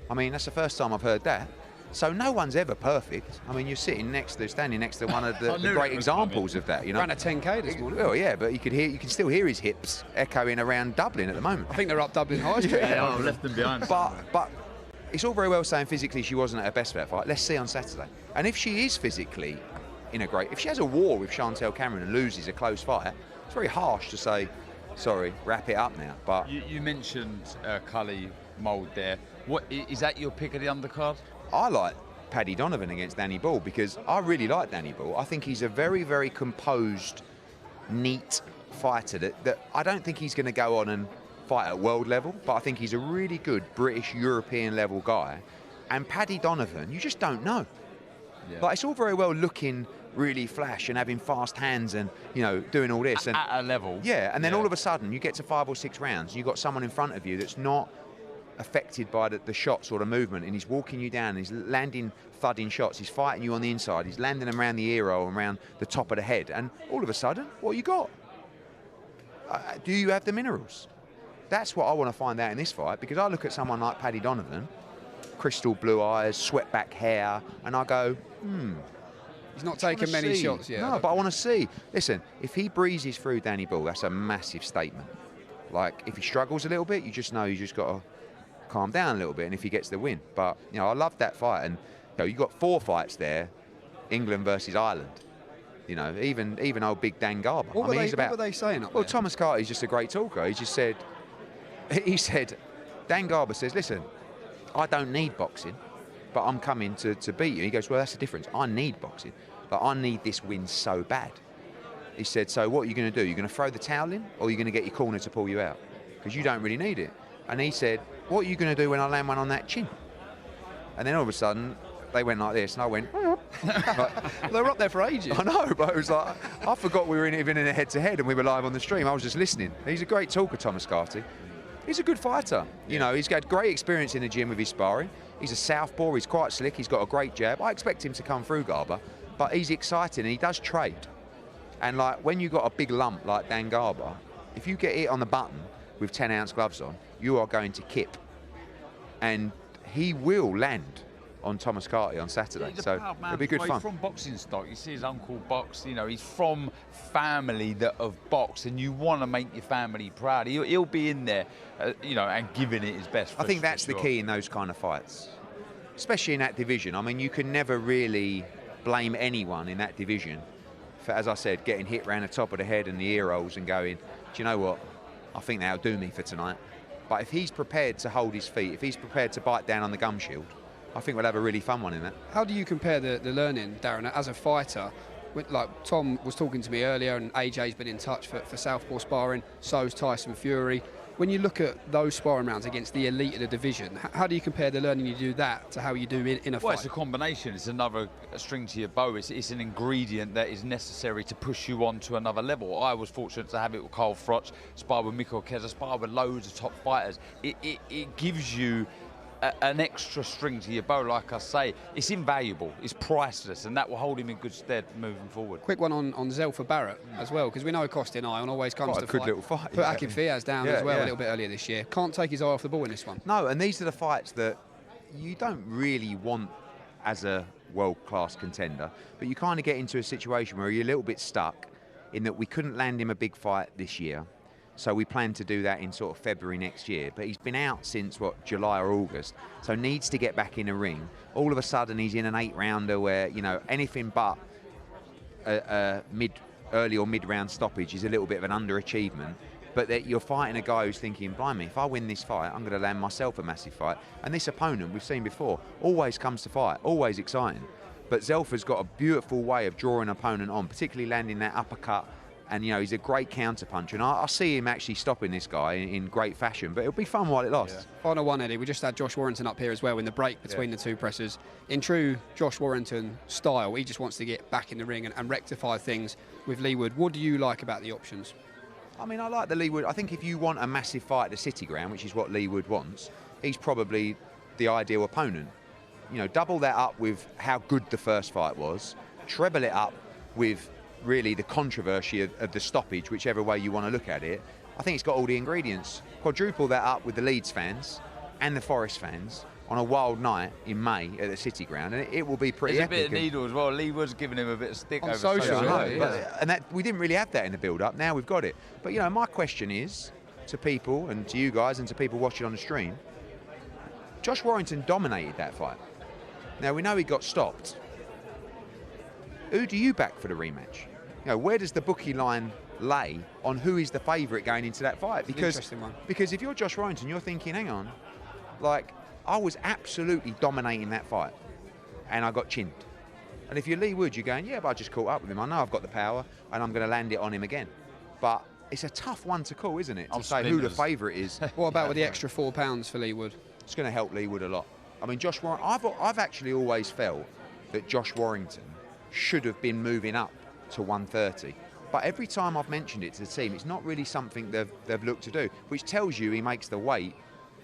I mean, that's the first time I've heard that. So no one's ever perfect. I mean, you're standing next to one of the great examples of that. You know, ran a 10K this morning. Well, yeah, but you can still hear his hips echoing around Dublin at the moment. I think they're up Dublin High Street. Yeah, I've left them behind. But it's all very well saying physically she wasn't at her best for that fight. Let's see on Saturday. And if she is physically if she has a war with Chantelle Cameron and loses a close fight, it's very harsh to say, sorry, wrap it up now. But you mentioned Cully mould there. What is that your pick of the undercard? I like Paddy Donovan against Danny Ball because I really like Danny Ball. I think he's a very, very composed, neat fighter that I don't think he's going to go on and fight at world level, but I think he's a really good British, European level guy. And Paddy Donovan, you just don't know. Yeah. Like, it's all very well looking really flash and having fast hands and, you know, doing all this. And at a level. Yeah, and then all of a sudden you get to 5 or 6 rounds and you've got someone in front of you that's not affected by the shots or the movement, and he's walking you down, and he's landing thudding shots, he's fighting you on the inside, he's landing them around the ear roll and around the top of the head, and all of a sudden, what you got? Do you have the minerals? That's what I want to find out in this fight, because I look at someone like Paddy Donovan, crystal blue eyes, swept back hair, and I go, He's not taken many shots yet. No, but I want to see. Listen, if he breezes through Danny Ball, that's a massive statement. Like, if he struggles a little bit, you just know you just got to calm down a little bit, and if he gets the win. But, you know, I love that fight, and, you know, you've got 4 fights there, England versus Ireland. You know, even old big Dan Garber. What were they saying up there? Well, there? Thomas Carty's just a great talker. He said, Dan Garber says, listen, I don't need boxing, but I'm coming to beat you. He goes, well, that's the difference. I need boxing. But I need this win so bad. He said, so what are you going to do? You're going to throw the towel in, or are you going to get your corner to pull you out? Because you don't really need it. And he said, what are you going to do when I land one on that chin? And then all of a sudden, they went like this, and I went... They were up there for ages. I know, but it was like, I forgot we were even in a head-to-head and we were live on the stream. I was just listening. He's a great talker, Thomas Carty. He's a good fighter. You know, he's got great experience in the gym with his sparring. He's a southpaw, he's quite slick, he's got a great jab. I expect him to come through Garber, but he's exciting and he does trade. And like, when you've got a big lump like Dan Garber, if you get hit on the button with 10-ounce gloves on, you are going to kip. And he will land on Thomas Carty on Saturday, so it'll be good fun. He's from boxing stock. You see his uncle box. You know, he's from family that have boxed, and you want to make your family proud. He'll be in there, you know, and giving it his best. I think that's the key in those kind of fights. especially in that division. I mean, you can never really blame anyone in that division for, as I said, getting hit round the top of the head and the ear holes and going, do you know what, I think that'll do me for tonight. But if he's prepared to hold his feet, if he's prepared to bite down on the gum shield, I think we'll have a really fun one in that. How do you compare the learning, Darren, as a fighter? Like Tom was talking to me earlier, and AJ's been in touch for southpaw sparring, so's Tyson Fury. When you look at those sparring rounds against the elite of the division, how do you compare the learning you do that to how you do in a fight? Well, it's a combination. It's another string to your bow. It's an ingredient that is necessary to push you on to another level. I was fortunate to have it with Carl Froch, spar with Mikko Keza, spar with loads of top fighters. It gives you an extra string to your bow, like I say. It's invaluable, it's priceless, and that will hold him in good stead moving forward. Quick one on Zelfa Barrett as well, because we know Costin Ion always comes to good fight. little fight. Put Akin Fiaz down as well a little bit earlier this year. Can't take his eye off the ball in this one. No, and these are the fights that you don't really want as a world-class contender, but you kind of get into a situation where you're a little bit stuck in that we couldn't land him a big fight this year. So we plan to do that in sort of February next year. But he's been out since, July or August, so needs to get back in the ring. All of a sudden, he's in an 8-rounder where, anything but a early or mid-round stoppage is a little bit of an underachievement. But that you're fighting a guy who's thinking, blimey, if I win this fight, I'm going to land myself a massive fight. And this opponent, we've seen before, always comes to fight, always exciting. But Zelfa's got a beautiful way of drawing an opponent on, particularly landing that uppercut. And, he's a great counter-puncher. And I see him actually stopping this guy in great fashion. But it'll be fun while it lasts. Yeah. Final one, Eddie. We just had Josh Warrington up here as well in the break between the two pressers. In true Josh Warrington style, he just wants to get back in the ring and rectify things with Leigh Wood. What do you like about the options? I mean, I like the Leigh Wood. I think if you want a massive fight at the City Ground, which is what Leigh Wood wants, he's probably the ideal opponent. Double that up with how good the first fight was, treble it up with really the controversy of the stoppage, whichever way you want to look at it. I think it's got all the ingredients. Quadruple that up with the Leeds fans and the Forest fans on a wild night in May at the City Ground, and it will be pretty epic. There's a bit of needle as well. Leigh was giving him a bit of stick on over social. And that we didn't really have that in the build-up. Now we've got it. But my question is to people and to you guys and to people watching on the stream, Josh Warrington dominated that fight. Now we know he got stopped. Who do you back for the rematch? Where does the bookie line lay on who is the favourite going into that fight? Because if you're Josh Warrington, you're thinking, hang on, I was absolutely dominating that fight and I got chinned. And if you're Leigh Wood, you're going, yeah, but I just caught up with him. I know I've got the power and I'm going to land it on him again. But it's a tough one to call, isn't it? To say who the favourite is. What about with the extra £4 for Leigh Wood? It's going to help Leigh Wood a lot. I mean, Josh Warrington, I've actually always felt that Josh Warrington should have been moving up to 130. But every time I've mentioned it to the team, it's not really something they've looked to do, which tells you he makes the weight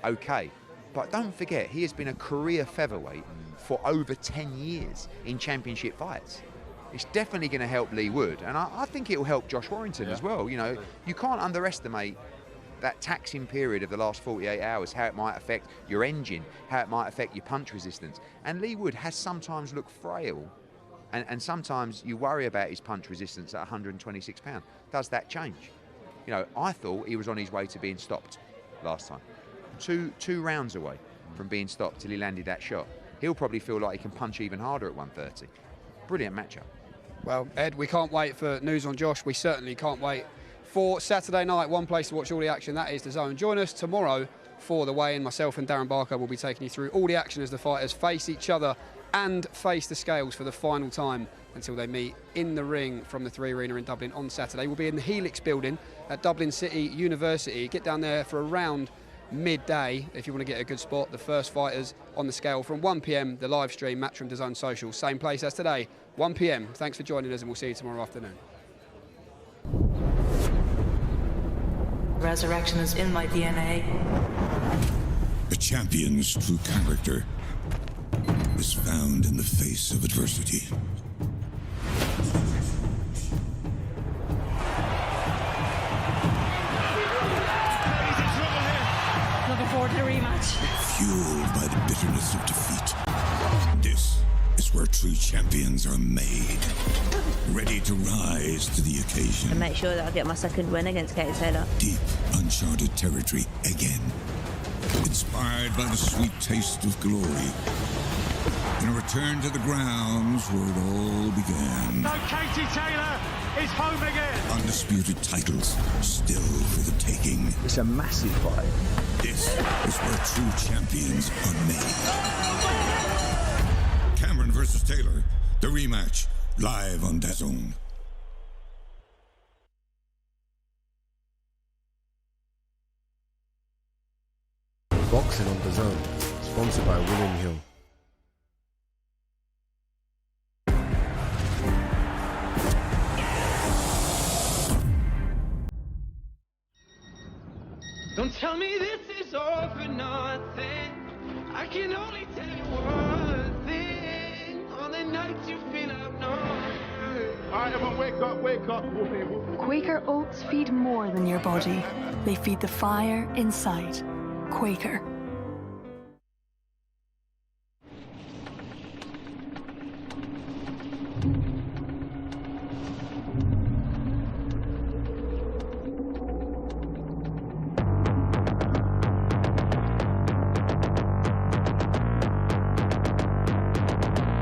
okay. But don't forget, he has been a career featherweight for over 10 years in championship fights. It's definitely going to help Leigh Wood, and I think it will help Josh Warrington as well. You can't underestimate that taxing period of the last 48 hours, how it might affect your engine, how it might affect your punch resistance. And Leigh Wood has sometimes looked frail. And sometimes you worry about his punch resistance at 126 pounds. Does that change? I thought he was on his way to being stopped last time. Two rounds away from being stopped till he landed that shot. He'll probably feel like he can punch even harder at 130. Brilliant matchup. Well, Ed, we can't wait for news on Josh. We certainly can't wait for Saturday night. One place to watch all the action, that is DAZN. Join us tomorrow for the weigh-in. Myself and Darren Barker will be taking you through all the action as the fighters face each other and face the scales for the final time until they meet in the ring from the 3 Arena in Dublin on Saturday. We'll be in the Helix building at Dublin City University. Get down there for around midday if you want to get a good spot. The first fighters on the scale from 1 p.m, the live stream, Matchroom DAZN Social. Same place as today, 1 p.m. Thanks for joining us and we'll see you tomorrow afternoon. Resurrection is in my DNA. A champion's true character is found in the face of adversity. Looking forward to the rematch. Fueled by the bitterness of defeat. This is where true champions are made. Ready to rise to the occasion. And make sure that I get my second win against Katie Taylor. Deep, uncharted territory again. Inspired by the sweet taste of glory, in a return to the grounds where it all began. No, Katie Taylor is home again. Undisputed titles still for the taking. It's a massive fight. This is where true champions are made. Cameron versus Taylor, the rematch, live on DAZN. Boxing on DAZN, sponsored by William Hill. Don't tell me this is all for nothing. I can only tell you one thing. On the nights you feel outnumbered. All right, everyone, wake up, wake up. Quaker oats feed more than your body. They feed the fire inside. Quaker.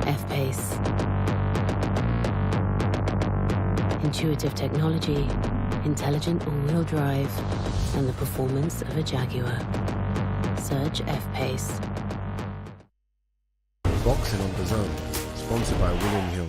F-Pace. Intuitive technology, intelligent all-wheel drive, and the performance of a Jaguar. Search F-Pace. Boxing on DAZN, sponsored by William Hill.